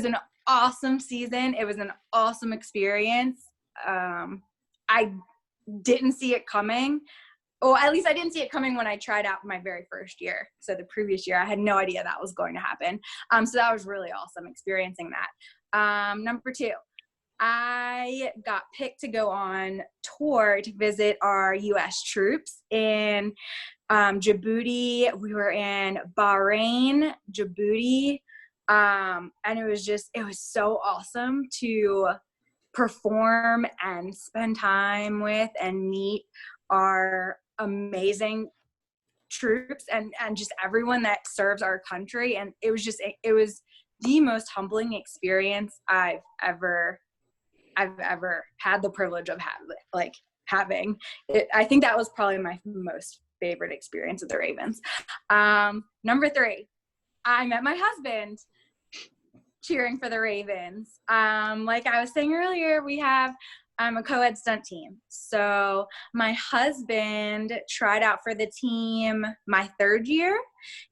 an awesome season. It was an awesome experience. I didn't see it coming. Well, at least I didn't see it coming when I tried out my very first year. So the previous year, I had no idea that was going to happen. So that was really awesome experiencing that. Number 2. I got picked to go on tour to visit our U.S. troops in Djibouti. We were in Bahrain, Djibouti, and it was so awesome to perform and spend time with and meet our amazing troops and just everyone that serves our country. And it was the most humbling experience I've ever had the privilege of having. I think that was probably my most favorite experience with the Ravens. Number 3, I met my husband cheering for the Ravens. Like I was saying earlier, we have a co-ed stunt team. So my husband tried out for the team my 3rd year,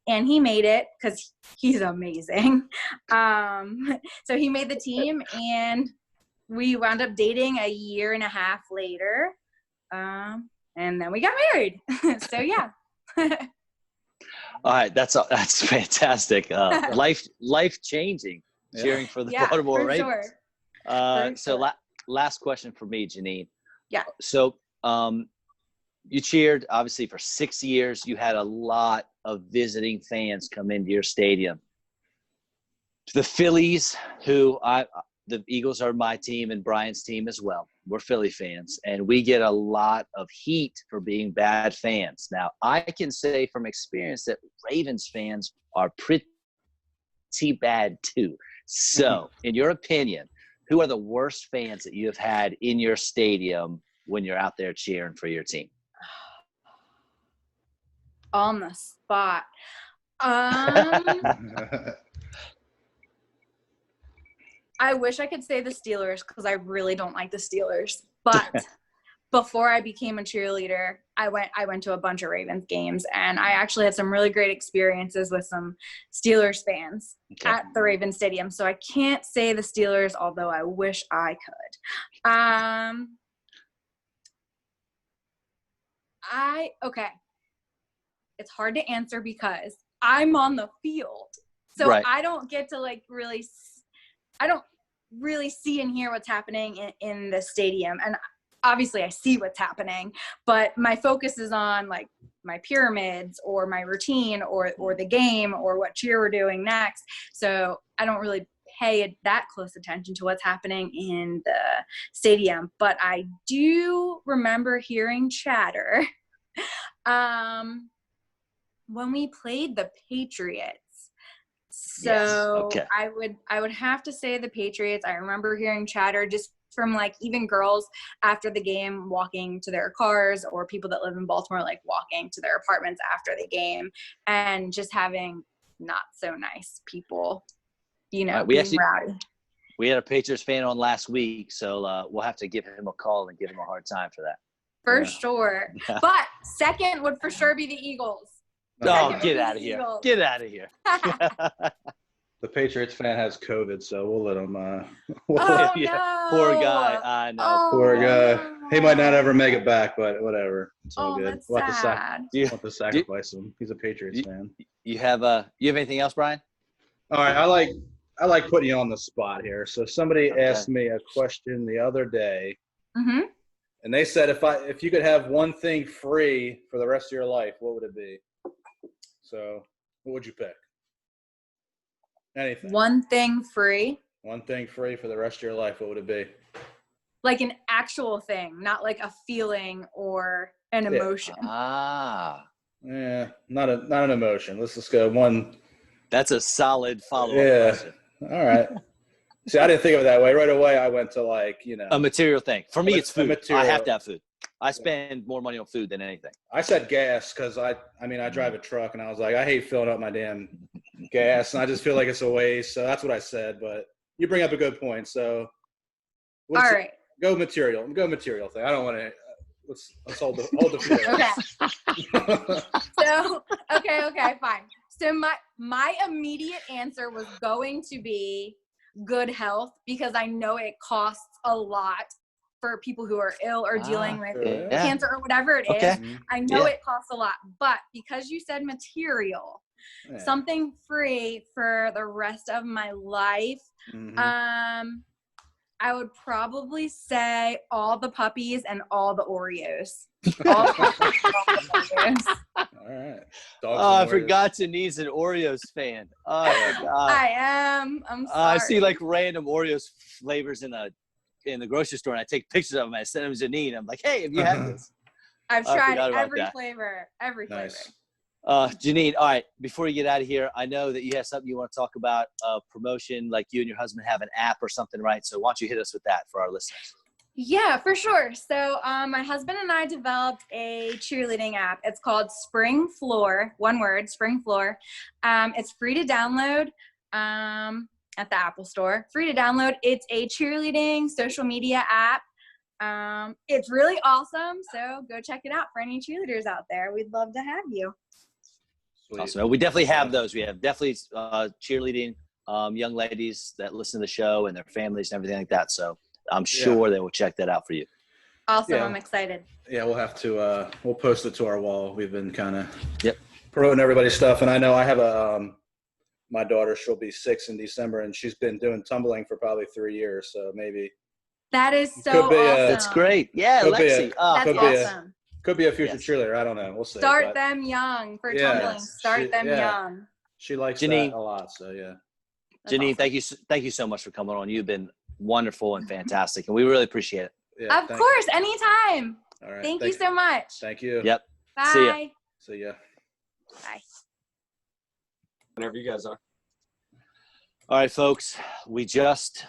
and he made it because he's amazing. So he made the team, and we wound up dating a year and a half later, and then we got married. So yeah. All right, that's fantastic. Life changing, cheering for the Baltimore Ravens. Sure. So last question for me, Janine. Yeah. So you cheered obviously for 6 years. You had a lot of visiting fans come into your stadium. The Phillies, the Eagles are my team and Brian's team as well. We're Philly fans, and we get a lot of heat for being bad fans. Now, I can say from experience that Ravens fans are pretty bad too. So, in your opinion, who are the worst fans that you have had in your stadium when you're out there cheering for your team? On the spot. I wish I could say the Steelers because I really don't like the Steelers. But before I became a cheerleader, I went to a bunch of Ravens games, and I actually had some really great experiences with some Steelers fans at the Ravens Stadium. So I can't say the Steelers, although I wish I could. It's hard to answer because I'm on the field. So I don't get to I don't really see and hear what's happening in the stadium. And obviously I see what's happening, but my focus is on like my pyramids or my routine or the game or what cheer we're doing next. So I don't really pay that close attention to what's happening in the stadium. But I do remember hearing chatter when we played the Patriots. So I would have to say the Patriots. I remember hearing chatter just from like even girls after the game walking to their cars, or people that live in Baltimore like walking to their apartments after the game, and just having not so nice people, being rowdy. We had a Patriots fan on last week, so we'll have to give him a call and give him a hard time for that. For sure. But second would for sure be the Eagles. Oh, get out of here. Get out of here. The Patriots fan has COVID, so we'll let him. No. Poor guy. I know. Oh, poor guy. No. He might not ever make it back, but whatever. It's all good. That's sad. We'll have to sacrifice him. He's a Patriots fan. You have anything else, Brian? All right. I like putting you on the spot here. So somebody asked me a question the other day. Mm-hmm. And they said if you could have one thing free for the rest of your life, what would it be? So what would you pick? Anything. One thing free? One thing free for the rest of your life, what would it be? Like an actual thing, not like a feeling or an emotion. Ah. Yeah, not an emotion. Let's just go one. That's a solid follow-up question. All right. See, I didn't think of it that way. Right away, I went to a material thing. For me, it's food. I have to have food. I spend more money on food than anything. I said gas because I drive a truck, and I was like, I hate filling up my damn gas, and I just feel like it's a waste. So that's what I said. But you bring up a good point. So All right. Go material thing. I don't want to. Let's hold the field. Okay. So okay, fine. So my immediate answer was going to be good health because I know it costs a lot for people who are ill or dealing with cancer or whatever it is. I know it costs a lot, but because you said material, something free for the rest of my life, I would probably say all the puppies and all the Oreos. All the Oreos. All right. I forgot Janine's an Oreos fan. Oh, my God. I am. I'm sorry. I see like random Oreos flavors in the grocery store, and I take pictures of them. I send them to Janine. I'm like, hey, have you had this? I've tried every flavor. Nice. Janine, all right, before you get out of here, I know that you have something you want to talk about, promotion, like you and your husband have an app or something, right? So why don't you hit us with that for our listeners? Yeah, for sure. So my husband and I developed a cheerleading app. It's called Spring Floor, one word, Spring Floor. It's free to download at the Apple Store. Free to download. It's a cheerleading social media app. It's really awesome. So go check it out for any cheerleaders out there. We'd love to have you. Sweet. Awesome. We definitely have those. We have definitely cheerleading young ladies that listen to the show and their families and everything like that. So I'm sure they will check that out for you. Awesome. I'm excited. Yeah, we'll have to we'll post it to our wall. We've been kind of promoting everybody's stuff. And I know I have my daughter, she'll be 6 in December, and she's been doing tumbling for probably 3 years. So maybe. That is so awesome. That's great. Yeah, Lexi. That's awesome. Could be a future cheerleader. I don't know. We'll see. Start them young for tumbling. Start them young. She likes Janine that a lot. So Janine, awesome. Thank you so much for coming on. You've been wonderful and fantastic, and we really appreciate it. Yeah, of course, anytime. All right. Thank you so much. Thank you. Yep. Bye. See ya. Bye. Whenever you guys are. All right, folks. We just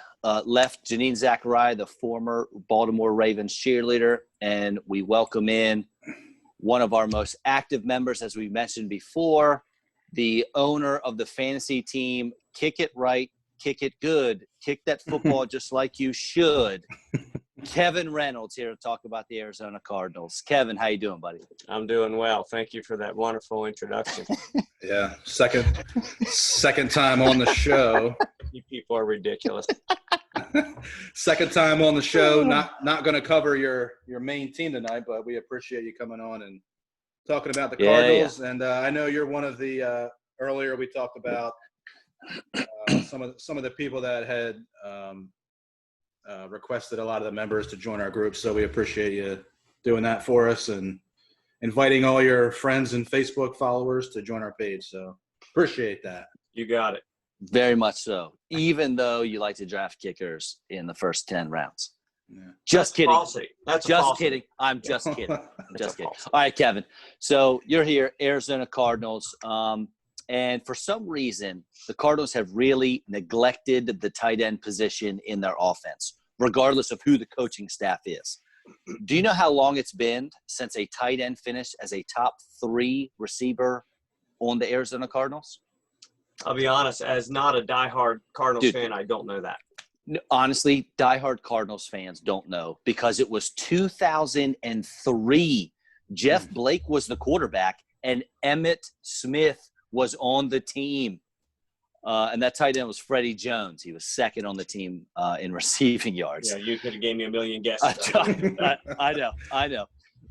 left Janine Zachariah, the former Baltimore Ravens cheerleader, and we welcome in one of our most active members, as we mentioned before, the owner of the fantasy team, Kick It Right, Kick It Good, Kick That Football Just Like You Should. Kevin Reynolds here to talk about the Arizona Cardinals. Kevin, how you doing, buddy? I'm doing well. Thank you for that wonderful introduction. Yeah, second time on the show. You people are ridiculous. Second time on the show. Not going to cover your main team tonight, but we appreciate you coming on and talking about the Cardinals. Yeah. And I know you're one of the earlier we talked about some of the people that had requested a lot of the members to join our group. So we appreciate you doing that for us and inviting all your friends and Facebook followers to join our page. So appreciate that. You got it. Very much so. Even though you like to draft kickers in the first 10 rounds. Yeah. Just kidding. That's just kidding. I'm just kidding. Just kidding. All right, Kevin. So you're here, Arizona Cardinals. And for some reason, the Cardinals have really neglected the tight end position in their offense, regardless of who the coaching staff is. Do you know how long it's been since a tight end finished as a top 3 receiver on the Arizona Cardinals? I'll be honest, as not a diehard Cardinals fan, I don't know that. Honestly, diehard Cardinals fans don't know because it was 2003. Jeff Blake was the quarterback, and Emmitt Smith was on the team. And that tight end was Freddie Jones. He was second on the team in receiving yards. Yeah, you could have gave me a million guesses. I know.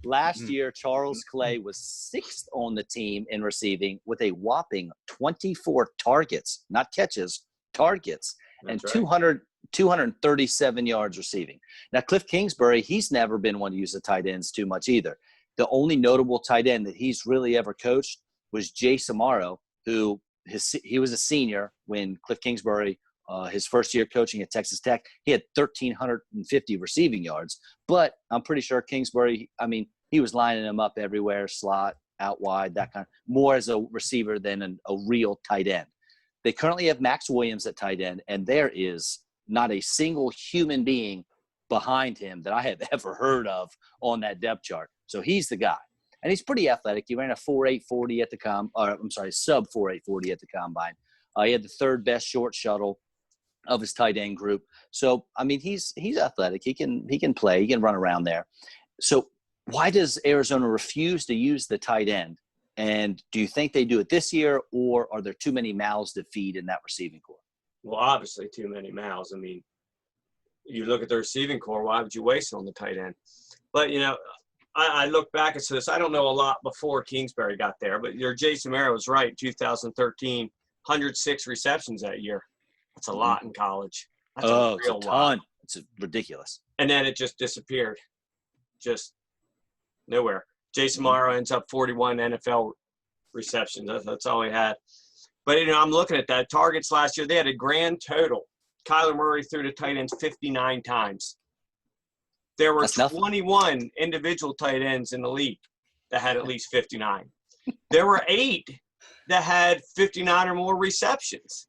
Last year, Charles Clay was 6th on the team in receiving with a whopping 24 targets, not catches, targets, and 237 yards receiving. Now, Cliff Kingsbury, he's never been one to use the tight ends too much either. The only notable tight end that he's really ever coached was Jay Samaro, who he was a senior when Cliff Kingsbury, his first year coaching at Texas Tech, he had 1,350 receiving yards. But I'm pretty sure Kingsbury, he was lining them up everywhere, slot, out wide, that kind of more as a receiver than a real tight end. They currently have Max Williams at tight end, and there is not a single human being behind him that I have ever heard of on that depth chart. So he's the guy. And he's pretty athletic. He ran a 4.840 at the sub 4.840 at the combine. He had the third best short shuttle of his tight end group. So, I mean, he's athletic. He can play. He can run around there. So why does Arizona refuse to use the tight end? And do you think they do it this year, or are there too many mouths to feed in that receiving core? Well, obviously too many mouths. I mean, you look at the receiving core, why would you waste it on the tight end? But, you know, I look back at this. I don't know a lot before Kingsbury got there, but your Jason Mara was right. 2013, 106 receptions that year. That's a lot in college. That's a real ton. lot. It's ridiculous. And then it just disappeared. Just nowhere. Jason Morrow ends up 41 NFL receptions. That's all he had. But, you know, I'm looking at that. Targets last year, they had a grand total. Kyler Murray threw to tight ends 59 times. There were 21 individual tight ends in the league that had at least 59. There were 8 that had 59 or more receptions.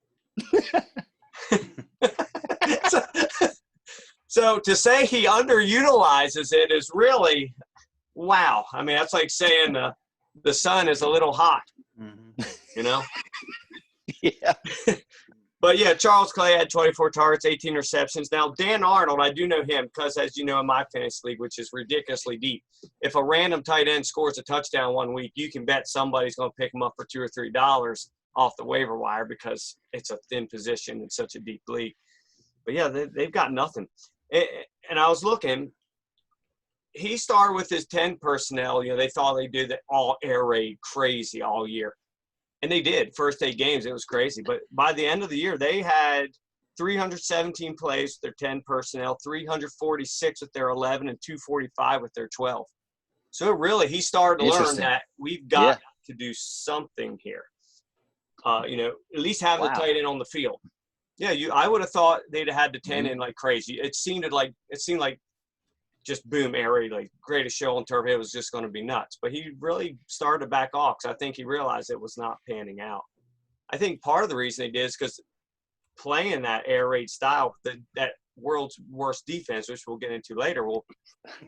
So to say he underutilizes it is really wow. I mean, that's like saying the sun is a little hot, you know? Yeah. But, yeah, Charles Clay had 24 targets, 18 receptions. Now, Dan Arnold, I do know him because, as you know, in my fantasy league, which is ridiculously deep, if a random tight end scores a touchdown one week, you can bet somebody's going to pick him up for $2 or $3 off the waiver wire because it's a thin position in such a deep league. But, yeah, they've got nothing. And I was looking. He started with his 10 personnel. You know, they thought they'd do the all air raid crazy all year. And they did. First 8 games, it was crazy. But by the end of the year, they had 317 plays with their 10 personnel, 346 with their 11, and 245 with their 12. So really, he started to learn that we've got to do something here. You know, at least have the tight end on the field. Yeah, I would have thought they'd have had the 10 in like crazy. It seemed like just boom, air raid, like greatest show on turf. It was just going to be nuts. But he really started to back off because I think he realized it was not panning out. I think part of the reason he did is because playing that air raid style, that world's worst defense, which we'll get into later,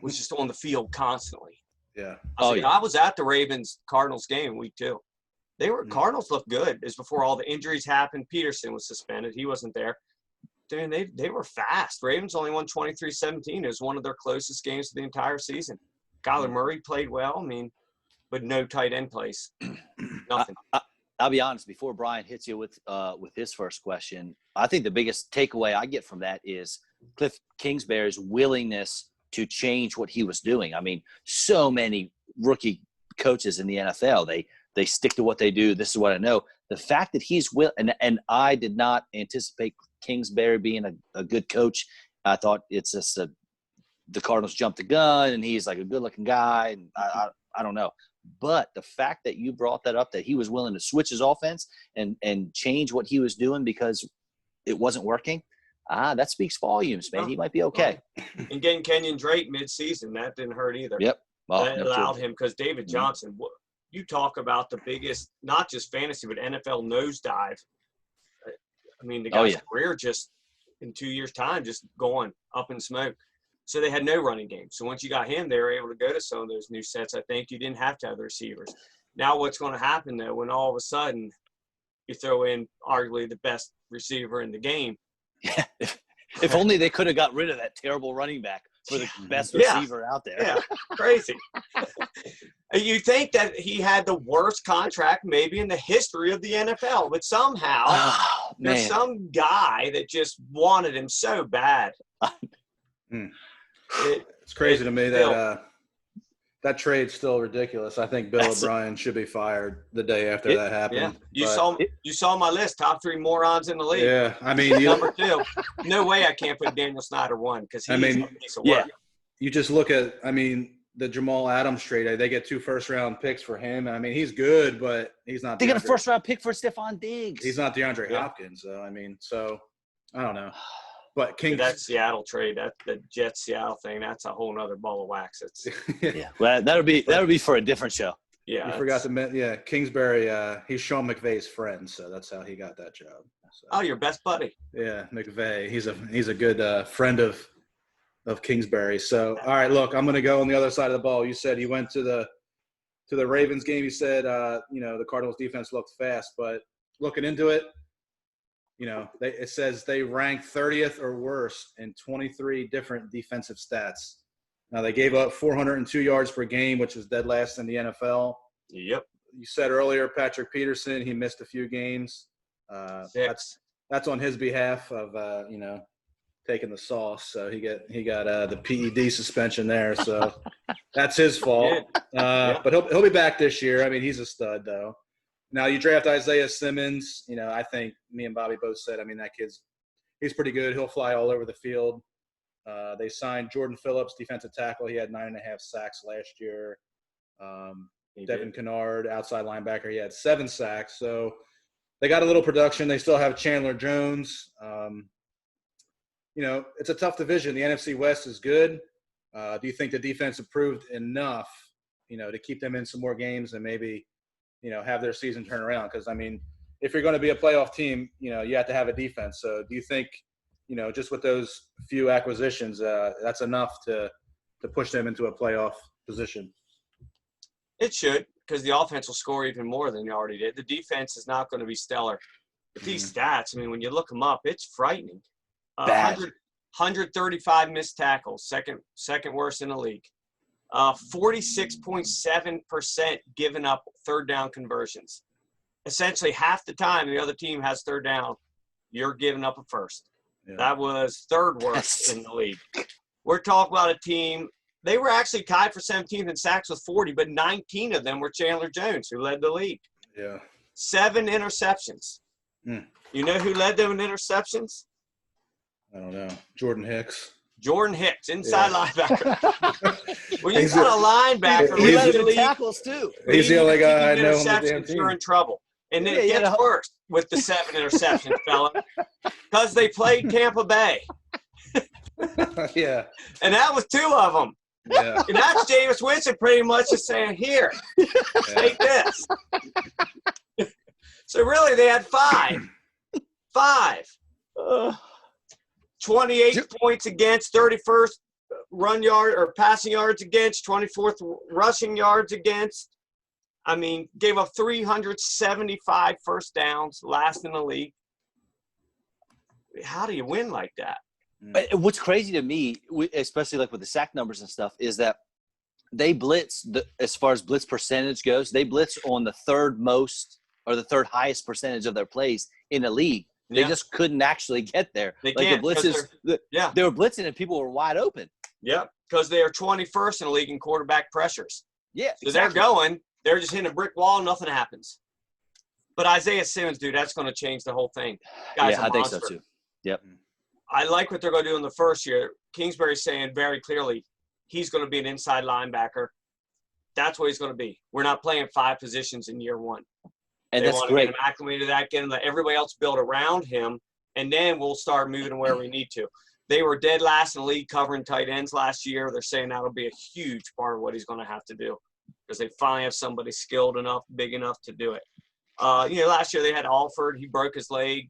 was just on the field constantly. Yeah. I was at the Ravens-Cardinals game week 2. Cardinals looked good. It was before all the injuries happened. Peterson was suspended. He wasn't there. Dude, they were fast. Ravens only won 23-17. It was one of their closest games of the entire season. Kyler Murray played well, but no tight end plays. Nothing. I'll be honest, before Brian hits you with his first question, I think the biggest takeaway I get from that is Cliff Kingsbury's willingness to change what he was doing. I mean, so many rookie coaches in the NFL, they stick to what they do. This is what I know. The fact that he's and I did not anticipate Kingsbury being a good coach. I thought it's just the Cardinals jumped the gun, and he's like a good-looking guy, and I don't know. But the fact that you brought that up, that he was willing to switch his offense and change what he was doing because it wasn't working, that speaks volumes, man. He might be okay. And getting Kenyon Drake mid-season, that didn't hurt either. Yep. Well, that allowed him because David Johnson – you talk about the biggest, not just fantasy, but NFL nosedive. I mean, the guy's career just in 2 years' time just going up in smoke. So they had no running game. So once you got him, they were able to go to some of those new sets. I think you didn't have to have the receivers. Now what's going to happen, though, when all of a sudden you throw in arguably the best receiver in the game? Yeah. If only they could have got rid of that terrible running back for the best receiver out there. Yeah, crazy. You think that he had the worst contract maybe in the history of the NFL, but somehow there's some guy that just wanted him so bad. It's crazy to me that that trade's still ridiculous. I think Bill O'Brien should be fired the day after that happened. Yeah, you saw my list, top 3 morons in the league. Yeah, I mean, number 2. No way I can't put Daniel Snyder 1 because he's a piece of work. You just look at, the Jamal Adams trade. They get 2 first-round picks for him. I mean, he's good, but he's not. They got a first-round pick for Stephon Diggs. He's not DeAndre Hopkins, though. So I don't know. But that Seattle trade, that the Jets Seattle thing, that's a whole other ball of wax. It's Well, that'll be for a different show. Yeah. You forgot to Kingsbury, he's Sean McVay's friend, so that's how he got that job. So, Oh, your best buddy. yeah, McVay. He's a good friend of Kingsbury. So, all right, look, I'm going to go on the other side of the ball. You said you went to the Ravens game. You said the Cardinals defense looked fast, but looking into it, it says they rank 30th or worse in 23 different defensive stats. Now, they gave up 402 yards per game, which is dead last in the NFL. Yep. You said earlier, Patrick Peterson, he missed a few games. That's on his behalf of taking the sauce. So he got the PED suspension there. So that's his fault. But he'll be back this year. I mean, he's a stud though. Now you draft Isaiah Simmons. I think me and Bobby both said, I mean, that he's pretty good. He'll fly all over the field. They signed Jordan Phillips, defensive tackle. He had 9.5 sacks last year. Devin Kennard, outside linebacker. He had 7 sacks. So they got a little production. They still have Chandler Jones. It's a tough division. The NFC West is good. Do you think the defense improved enough, to keep them in some more games and maybe, have their season turn around? Because, I mean, if you're going to be a playoff team, you have to have a defense. So do you think, just with those few acquisitions, that's enough to push them into a playoff position? It should, because the offense will score even more than they already did. The defense is not going to be stellar. But these stats, I mean, when you look them up, it's frightening. 135 missed tackles, second worst in the league. 46.7% given up third down conversions. Essentially half the time the other team has third down, you're giving up a first. Yeah. That was third worst in the league. We're talking about a team, they were actually tied for 17th in sacks with 40, but 19 of them were Chandler Jones, who led the league. Yeah. 7 interceptions. You know who led them in interceptions? I don't know. Jordan Hicks, inside linebacker. When you got a linebacker, he led the tackles too. He's the only guy I know on the damn team. You're in trouble. And then it gets worse with the 7 interceptions, fella, because they played Tampa Bay. Yeah. And that was 2 of them. Yeah. And that's Jameis Winston pretty much just saying, here, take this. So really they had 5. 28 points against, 31st run yard or passing yards against, 24th rushing yards against. I mean, gave up 375 first downs, last in the league. How do you win like that? What's crazy to me, especially like with the sack numbers and stuff, is that they blitz, as far as blitz percentage goes, they blitz on the third most or the third highest percentage of their plays in the league. They just couldn't actually get there. They can't. The blitzes, they were blitzing and people were wide open. Yeah, because they are 21st in the league in quarterback pressures. Yeah, so they're just hitting a brick wall, nothing happens. But Isaiah Simmons, dude, that's going to change the whole thing. I think so too. Yep. I like what they're going to do in the first year. Kingsbury's saying very clearly he's going to be an inside linebacker. That's what he's going to be. We're not playing 5 positions in year 1. And they that's want great. to get him acclimated to that, get him let everybody else build around him, and then we'll start moving where we need to. They were dead last in the league covering tight ends last year. They're saying that'll be a huge part of what he's going to have to do because they finally have somebody skilled enough, big enough to do it. Last year they had Alford. He broke his leg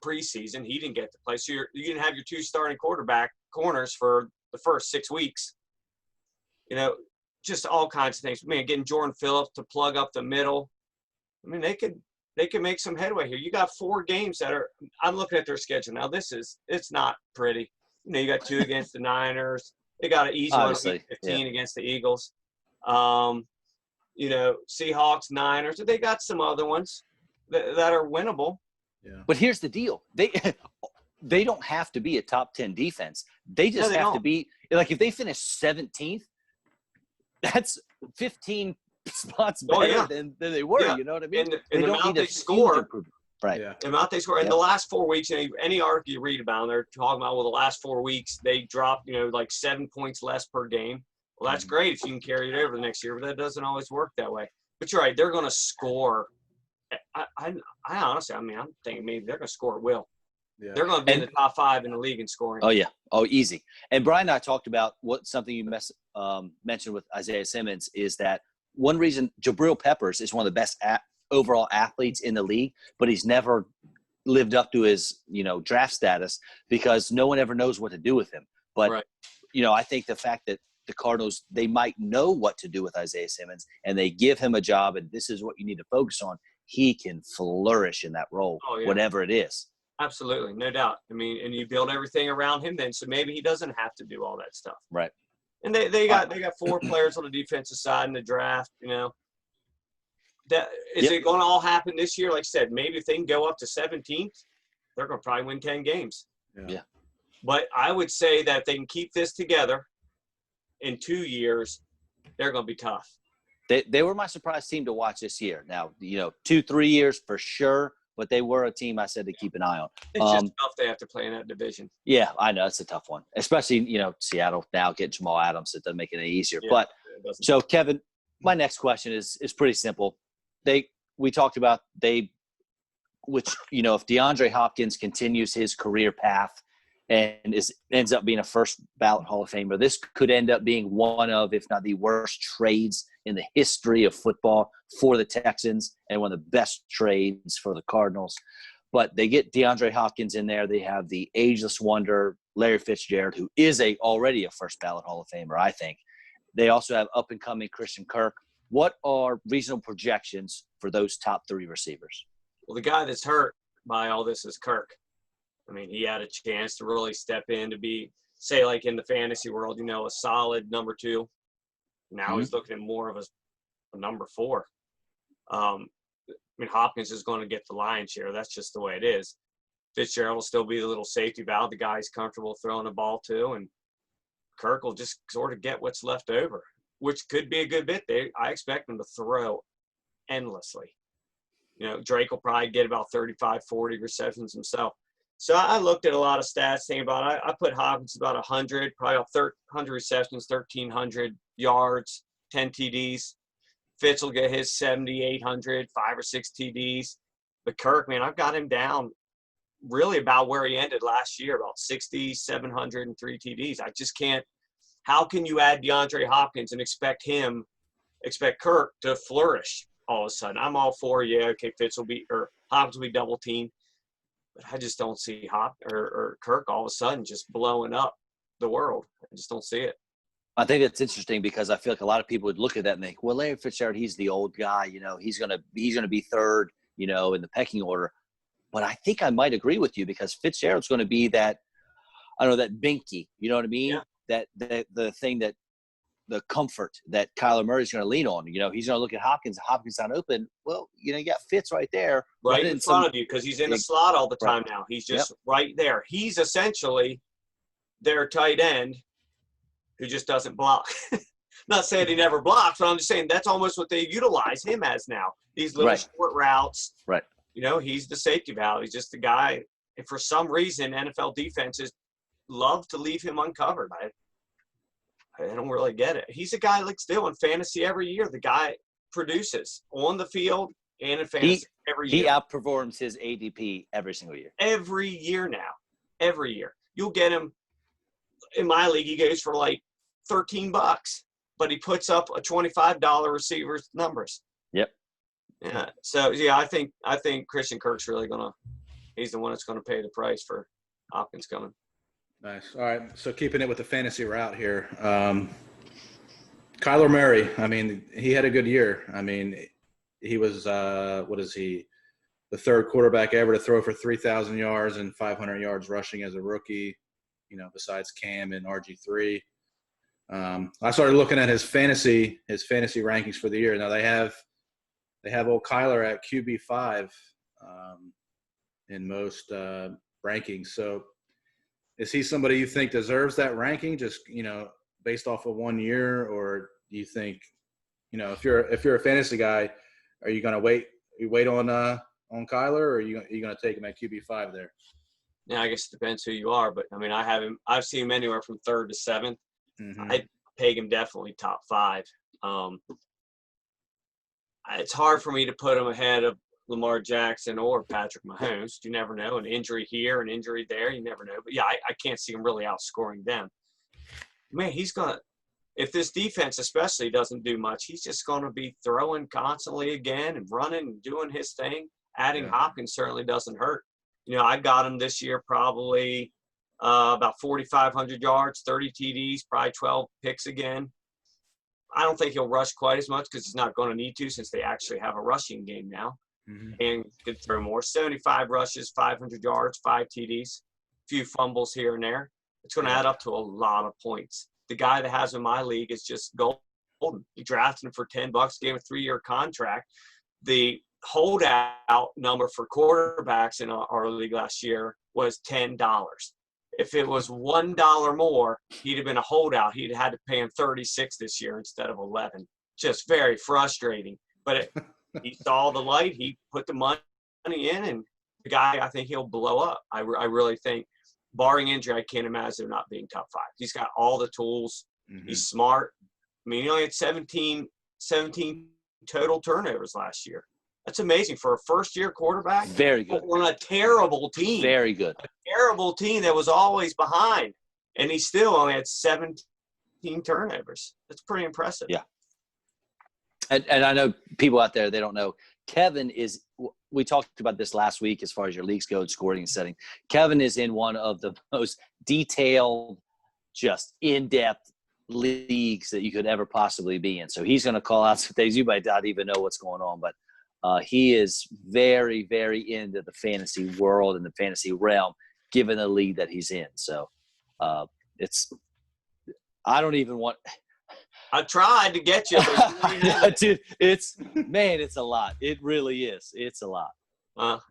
preseason. He didn't get to play. So you didn't have your 2 starting corners for the first 6 weeks. Just all kinds of things. Man, getting Jordan Phillips to plug up the middle. I mean, they could make some headway here. You got 4 games that are – I'm looking at their schedule now. It's not pretty. You got 2 against the Niners. They got an easy one, 15 against the Eagles. Seahawks, Niners. They got some other ones that are winnable. Yeah. But here's the deal. They don't have to be a top 10 defense. They just have to be – like if they finish 17th, that's 15 spots better than they were. Yeah. You know what I mean? They don't need to score. Right. Yeah. The amount they score. In the last 4 weeks, any article you read about them, they're talking about, the last 4 weeks, they dropped, like 7 points less per game. Well, that's great if you can carry it over the next year, but that doesn't always work that way. But you're right. They're going to score. I honestly, I'm thinking maybe they're going to score at will. Yeah. They're going to be in the top 5 in the league in scoring. Oh, yeah. Oh, easy. And Brian and I talked about something you mentioned with Isaiah Simmons is that one reason Jabril Peppers is one of the best overall athletes in the league, but he's never lived up to his, draft status because no one ever knows what to do with him. But, Right. I think the fact that the Cardinals, they might know what to do with Isaiah Simmons and they give him a job and this is what you need to focus on. He can flourish in that role, whatever it is. Absolutely. No doubt. I mean, and you build everything around him then, so maybe he doesn't have to do all that stuff. Right. And they got 4 players on the defensive side in the draft, That is it going to all happen this year? Like I said, maybe if they can go up to 17th, they're going to probably win 10 games. Yeah. But I would say that if they can keep this together in 2 years, they're going to be tough. They were my surprise team to watch this year. Now, 2-3 years for sure, but they were a team I said to keep an eye on. It's just tough they have to play in that division. Yeah, I know. It's a tough one, especially, Seattle now getting Jamal Adams. It doesn't make it any easier. Yeah, but so, Kevin, my next question is pretty simple. We talked about if DeAndre Hopkins continues his career path and ends up being a first ballot Hall of Famer, this could end up being one of, if not the worst trades in the history of football for the Texans and one of the best trades for the Cardinals. But they get DeAndre Hopkins in there. They have the ageless wonder, Larry Fitzgerald, who is already a first ballot Hall of Famer, I think. They also have up-and-coming Christian Kirk. What are reasonable projections for those top 3 receivers? Well, the guy that's hurt by all this is Kirk. I mean, he had a chance to really step in to be, say, like in the fantasy world, a solid number 2. Now he's looking at more of a number 4. Hopkins is going to get the lion's share. That's just the way it is. Fitzgerald will still be the little safety valve. The guy he's comfortable throwing the ball to, and Kirk will just sort of get what's left over, which could be a good bit. I expect him to throw endlessly. Drake will probably get about 35, 40 receptions himself. So I looked at a lot of stats, thinking about I put Hopkins about 100, probably about 100 receptions, 1,300 yards, 10 TDs. Fitz will get his 70, 800, 5 or 6 TDs. But Kirk, man, I've got him down really about where he ended last year, about 60, 700, and 3 TDs. I just can't. How can you add DeAndre Hopkins and expect Kirk to flourish all of a sudden? I'm all for, Fitz will be, or Hopkins will be double teamed. But I just don't see or Kirk all of a sudden just blowing up the world. I just don't see it. I think it's interesting because I feel like a lot of people would look at that and think, well, Larry Fitzgerald, he's the old guy, he's gonna be third, in the pecking order. But I think I might agree with you because Fitzgerald's going to be that, I don't know, that binky, you know what I mean? Yeah. That the thing that the comfort that Kyler Murray's going to lean on. He's going to look at Hopkins. Hopkins not open. Well, you got Fitz right there, right in front of you because he's in the slot all the time now. He's just right there. He's essentially their tight end who just doesn't block. Not saying he never blocks, but I'm just saying that's almost what they utilize him as now. These little short routes. Right. He's the safety valve. He's just the guy. And for some reason, NFL defenses love to leave him uncovered. I don't really get it. He's a guy like still in fantasy every year. The guy produces on the field and in fantasy every year. He outperforms his ADP every single year. Every year now. Every year. You'll get him in my league. He goes for like $13, but he puts up a $25 receiver's numbers. Yep. Yeah. So I think Christian Kirk's really he's the one that's gonna pay the price for Hopkins coming. Nice. All right. So keeping it with the fantasy route here, Kyler Murray. I mean, he had a good year. I mean, he was the 3rd quarterback ever to throw for 3,000 yards and 500 yards rushing as a rookie. Besides Cam and RG3. I started looking at his fantasy rankings for the year. Now they have old Kyler at QB5 in most rankings. So is he somebody you think deserves that ranking just, based off of 1 year, or do you think, if you're a fantasy guy, are you going to wait on Kyler, or are you going to take him at QB5 there? Yeah, I guess it depends who you are, but I mean, I've seen him anywhere from 3rd to 7th. Mm-hmm. I'd peg him definitely top 5. It's hard for me to put him ahead of Lamar Jackson or Patrick Mahomes. You never know. An injury here, an injury there, you never know. But yeah, I can't see him really outscoring them. Man, he's gonna if this defense especially doesn't do much, he's just going to be throwing constantly again and running and doing his thing. Adding Hopkins certainly doesn't hurt. I got him this year probably about 4,500 yards, 30 TDs, probably 12 picks again. I don't think he'll rush quite as much because he's not going to need to since they actually have a rushing game now. And could throw more. 75 rushes, 500 yards, 5 TDs, a few fumbles here and there. It's going to add up to a lot of points. The guy that has him in my league is just golden. You drafted him for $10, gave him a 3-year contract. The holdout number for quarterbacks in our league last year was $10. If it was $1 more, he'd have been a holdout. He'd had to pay him $36 this year instead of $11. Just very frustrating. But he saw the light. He put the money in, and the guy, I think he'll blow up. I really think, barring injury, I can't imagine him not being top 5. He's got all the tools. He's smart. I mean, he only had 17 total turnovers last year. That's amazing for a first-year quarterback. Very good. On a terrible team. Very good. A terrible team that was always behind, and he still only had 17 turnovers. That's pretty impressive. Yeah. And I know people out there, they don't know. Kevin is – we talked about this last week as far as your leagues go and scoring and setting. Kevin is in one of the most detailed, just in-depth leagues that you could ever possibly be in. So he's going to call out some things you might not even know what's going on. But he is very, very into the fantasy world and the fantasy realm, given the league that he's in. So it's – I don't even want – I tried to get you. Dude, it's a lot. It really is. It's a lot.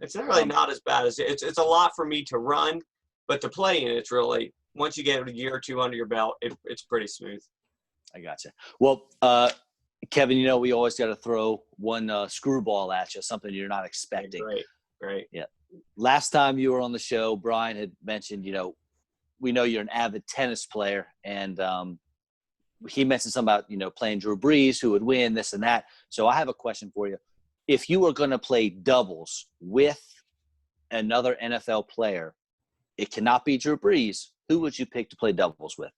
It's really not as bad as it's a lot for me to run, but to play in it's really, once you get a year or two under your belt, it's pretty smooth. I gotcha. Well, Kevin, we always got to throw one screwball at you, something you're not expecting. Great. Yeah. Last time you were on the show, Brian had mentioned, we know you're an avid tennis player, and he mentioned something about, playing Drew Brees, who would win, this and that. So I have a question for you. If you were going to play doubles with another NFL player, it cannot be Drew Brees, who would you pick to play doubles with?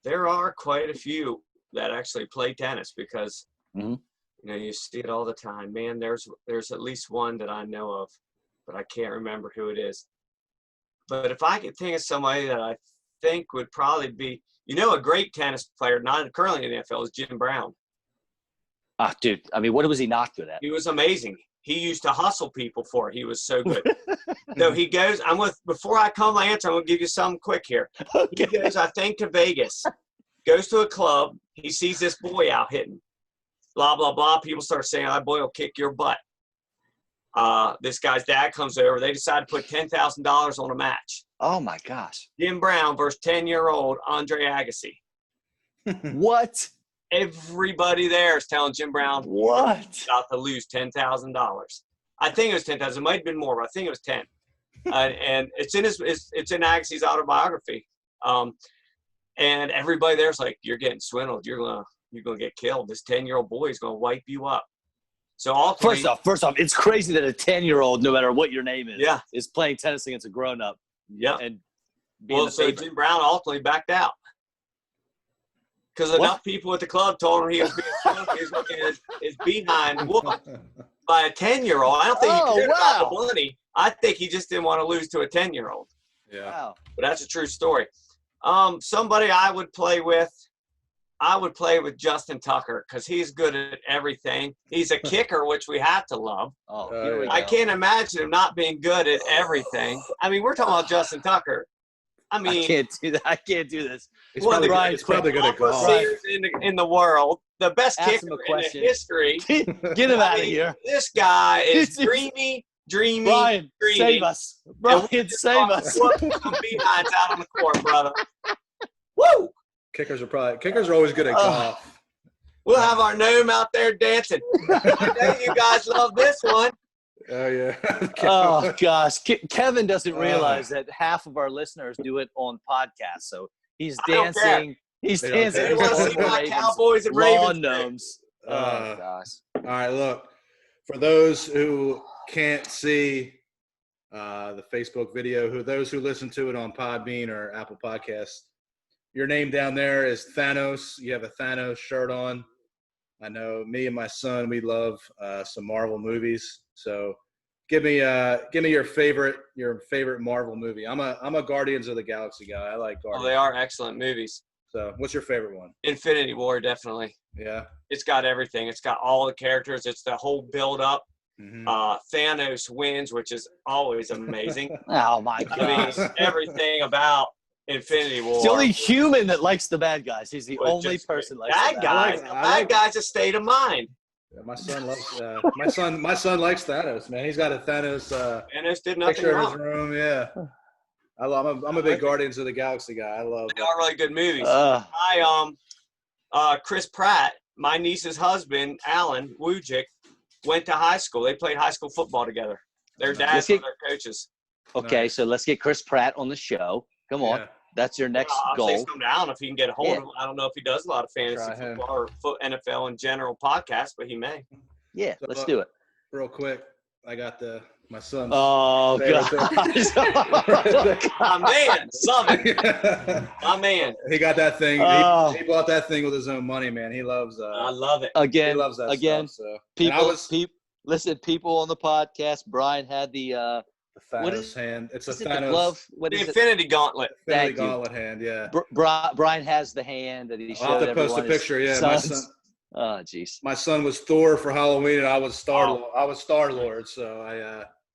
There are quite a few that actually play tennis because, you see it all the time. Man, there's at least one that I know of, but I can't remember who it is. But if I could think of somebody that I think would probably be, a great tennis player, not currently in the NFL, is Jim Brown. Dude, I mean, what was he not good at? He was amazing. He used to hustle people for it. He was so good. So he goes, before I come my answer, I'm going to give you something quick here. Okay. He goes, I think, to Vegas, goes to a club. He sees this boy out hitting, blah, blah, blah. People start saying, that boy will kick your butt. This guy's dad comes over. They decide to put $10,000 on a match. Oh, my gosh. Jim Brown versus 10-year-old Andre Agassi. What? Everybody there is telling Jim Brown about to lose $10,000. I think it was 10,000. It might have been more, but I think it was 10. And it's in Agassi's autobiography. And everybody there's like, you're getting swindled. You're gonna get killed. This 10-year-old boy is gonna wipe you up. So ultimately, first off, it's crazy that a 10-year-old, no matter what your name is, is playing tennis against a grown-up. Yeah. And so Jim Brown ultimately backed out. Because enough people at the club told him he was being smoked. He was looking at his behind whooped by a 10-year-old. I don't think he cared about the money. I think he just didn't want to lose to a 10-year-old. Yeah. Wow. But that's a true story. Somebody I would play with Justin Tucker because he's good at everything. He's a kicker, which we have to love. Oh, here we go. I can't imagine him not being good at everything. I mean, we're talking about Justin Tucker. I mean, I can't do this. He's probably good at golf. In the world, the best Ask kicker in history. Get him out of here. This guy is dreamy. Brian, save us. Brian, save us. Put some behinds out on the court, brother. Woo! Kickers are always good at golf. We'll have our gnome out there dancing. I know you guys love this one. Oh, yeah. Oh, gosh. Kevin doesn't realize that half of our listeners do it on podcasts. So he's dancing. He's dancing. They want to see my Cowboys and Ravens. Lawn gnomes. Oh, gosh. All right, look. For those who can't see the Facebook video, those who listen to it on Podbean or Apple Podcasts, your name down there is Thanos. You have a Thanos shirt on. I know me and my son, we love some Marvel movies. So give me your favorite Marvel movie. I'm a Guardians of the Galaxy guy. I like Guardians. Oh, they are excellent movies. So what's your favorite one? Infinity War, definitely. Yeah. It's got everything. It's got all the characters. It's the whole build up. Mm-hmm. Thanos wins, which is always amazing. Oh my God! I mean, everything about Infinity War. It's the only human that likes the bad guys. He's the was only just person great. that likes Bad the guys. guys. Bad guys a state of mind. Yeah, my son loves my son likes Thanos, man. He's got a Thanos Thanos did nothing picture in his wrong. room. Yeah. I'm a big Guardians of the Galaxy guy. I love They are really good movies. Chris Pratt, my niece's husband, Alan Wojcik, went to high school. They played high school football together. Their dads were their coaches. Okay, Nice. So let's get Chris Pratt on the show. Come on. Yeah. That's your next I'll goal. say something to Alan if he can get a hold of him. I don't know if he does a lot of fantasy Try him. football or NFL in general podcasts, but he may. Yeah, So, let's do it. Real quick, I got my son's Oh, favorite God. My man, Summit. My man. He got that thing. Oh. He bought that thing with his own money, man. He loves I love it. he Again, loves that again, stuff. So. people, And listen, people on the podcast, Brian had the the Thanos what is- hand. It's a is it the Thanos glove? What The is it? Infinity Gauntlet. Infinity Thank you. Gauntlet hand. Yeah. Brian has the hand that he showed I'll have to post a everyone, his picture. Yeah, my sons. son. Oh, jeez. My son was Thor for Halloween, and I was Star Lord. So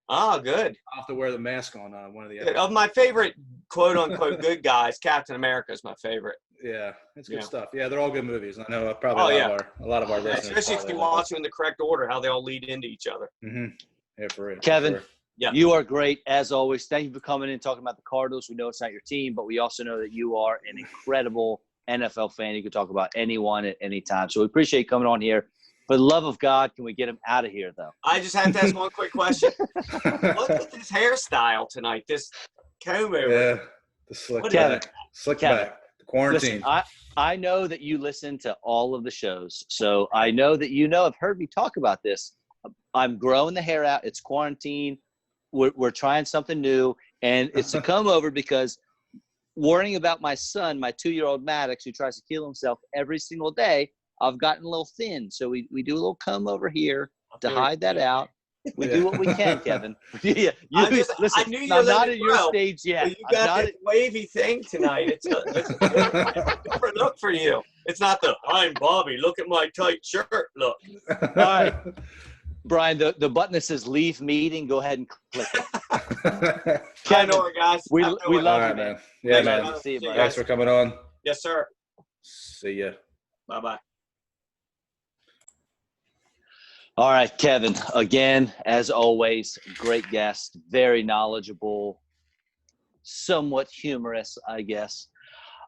Oh, good. I'll have to wear the mask on one of the Of my favorite quote-unquote good guys, Captain America is my favorite. Yeah, it's good Yeah. stuff. Yeah, they're all good movies. I know probably a lot of our listeners. Especially if you watch them in the correct order, how they all lead into each other. Mm-hmm. Yeah, for real. Kevin, For sure. Yeah. you are great as always. Thank you for coming in and talking about the Cardinals. We know it's not your team, but we also know that you are an incredible NFL fan. You can talk about anyone at any time. So we appreciate you coming on here. For the love of God, can we get him out of here, though? I just have to ask one quick question. Look at this hairstyle tonight. This comb over. Yeah, the slick What Kevin, back. Slick Kevin, back. The quarantine. Listen, I know that you listen to all of the shows. So I know that have heard me talk about this. I'm growing the hair out. It's quarantine. We're trying something new. And it's a come over because worrying about my son, my 2-year-old Maddox, who tries to kill himself every single day, I've gotten a little thin. So we do a little comb over here to hide that out. We do what we can, Kevin. Yeah, listen, I knew you I'm were not letting at it your grow. stage yet. You got this wavy thing tonight. It's a different look for you. It's not the I'm Bobby. Look at my tight shirt. Look. All right. Brian, the button that says leave meeting, go ahead and click it. I know it, guys. We I know love it. you, All right, man. Yeah, Thanks, man. brother. See you, See you buddy. Thanks for coming on. Yes, sir. See ya. Bye-bye. All right, Kevin, again, as always, great guest, very knowledgeable, somewhat humorous, I guess,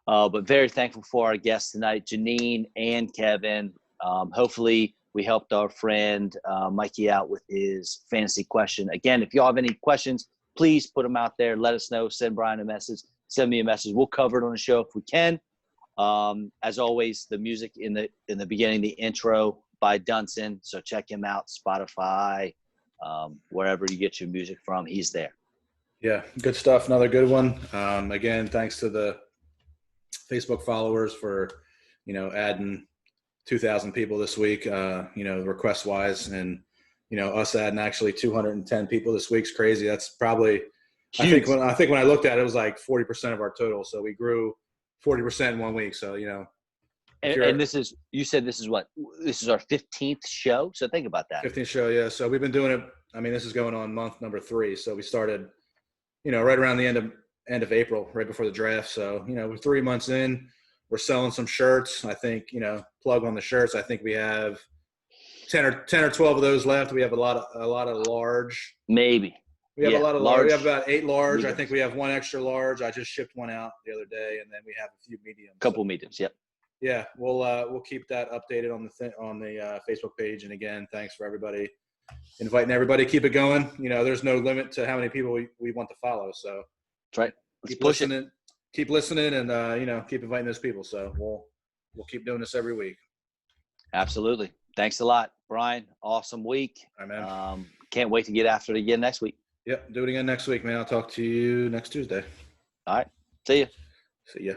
but very thankful for our guests tonight, Janine and Kevin. Hopefully we helped our friend Mikey out with his fantasy question. Again, if y'all have any questions, please put them out there. Let us know. Send Brian a message. Send me a message. We'll cover it on the show if we can. As always, the music in the beginning, the intro by Dunson. So check him out, Spotify, wherever you get your music from. He's there. Yeah, good stuff. Another good one. Again, thanks to the Facebook followers for, adding 2,000 people this week, request wise, and, us adding actually 210 people this week's crazy. That's probably, Huge. I think when I looked at it, it was like 40% of our total. So we grew 40% in 1 week. So, And you said this is what? This is our 15th show. So think about that. 15th show. Yeah. So we've been doing it. I mean, this is going on month number 3. So we started, right around the end of April, right before the draft. So, we're 3 months in. We're selling some shirts. I think, plug on the shirts. I think we have 10 or 12 of those left. We have a lot of large. Maybe. We have a lot of large. We have about 8 large. Mediums. I think we have 1 extra large. I just shipped one out the other day, and then we have a few mediums. Couple mediums. Yep. Yeah, we'll keep that updated on the Facebook page. And again, thanks for everybody inviting everybody. Keep it going. There's no limit to how many people we want to follow. So That's right. Let's keep push listening. it. Keep listening, and keep inviting those people. So we'll keep doing this every week. Absolutely. Thanks a lot, Brian. Awesome week. All right, man. Can't wait to get after it again next week. Yep, do it again next week, man. I'll talk to you next Tuesday. All right. See you. See ya.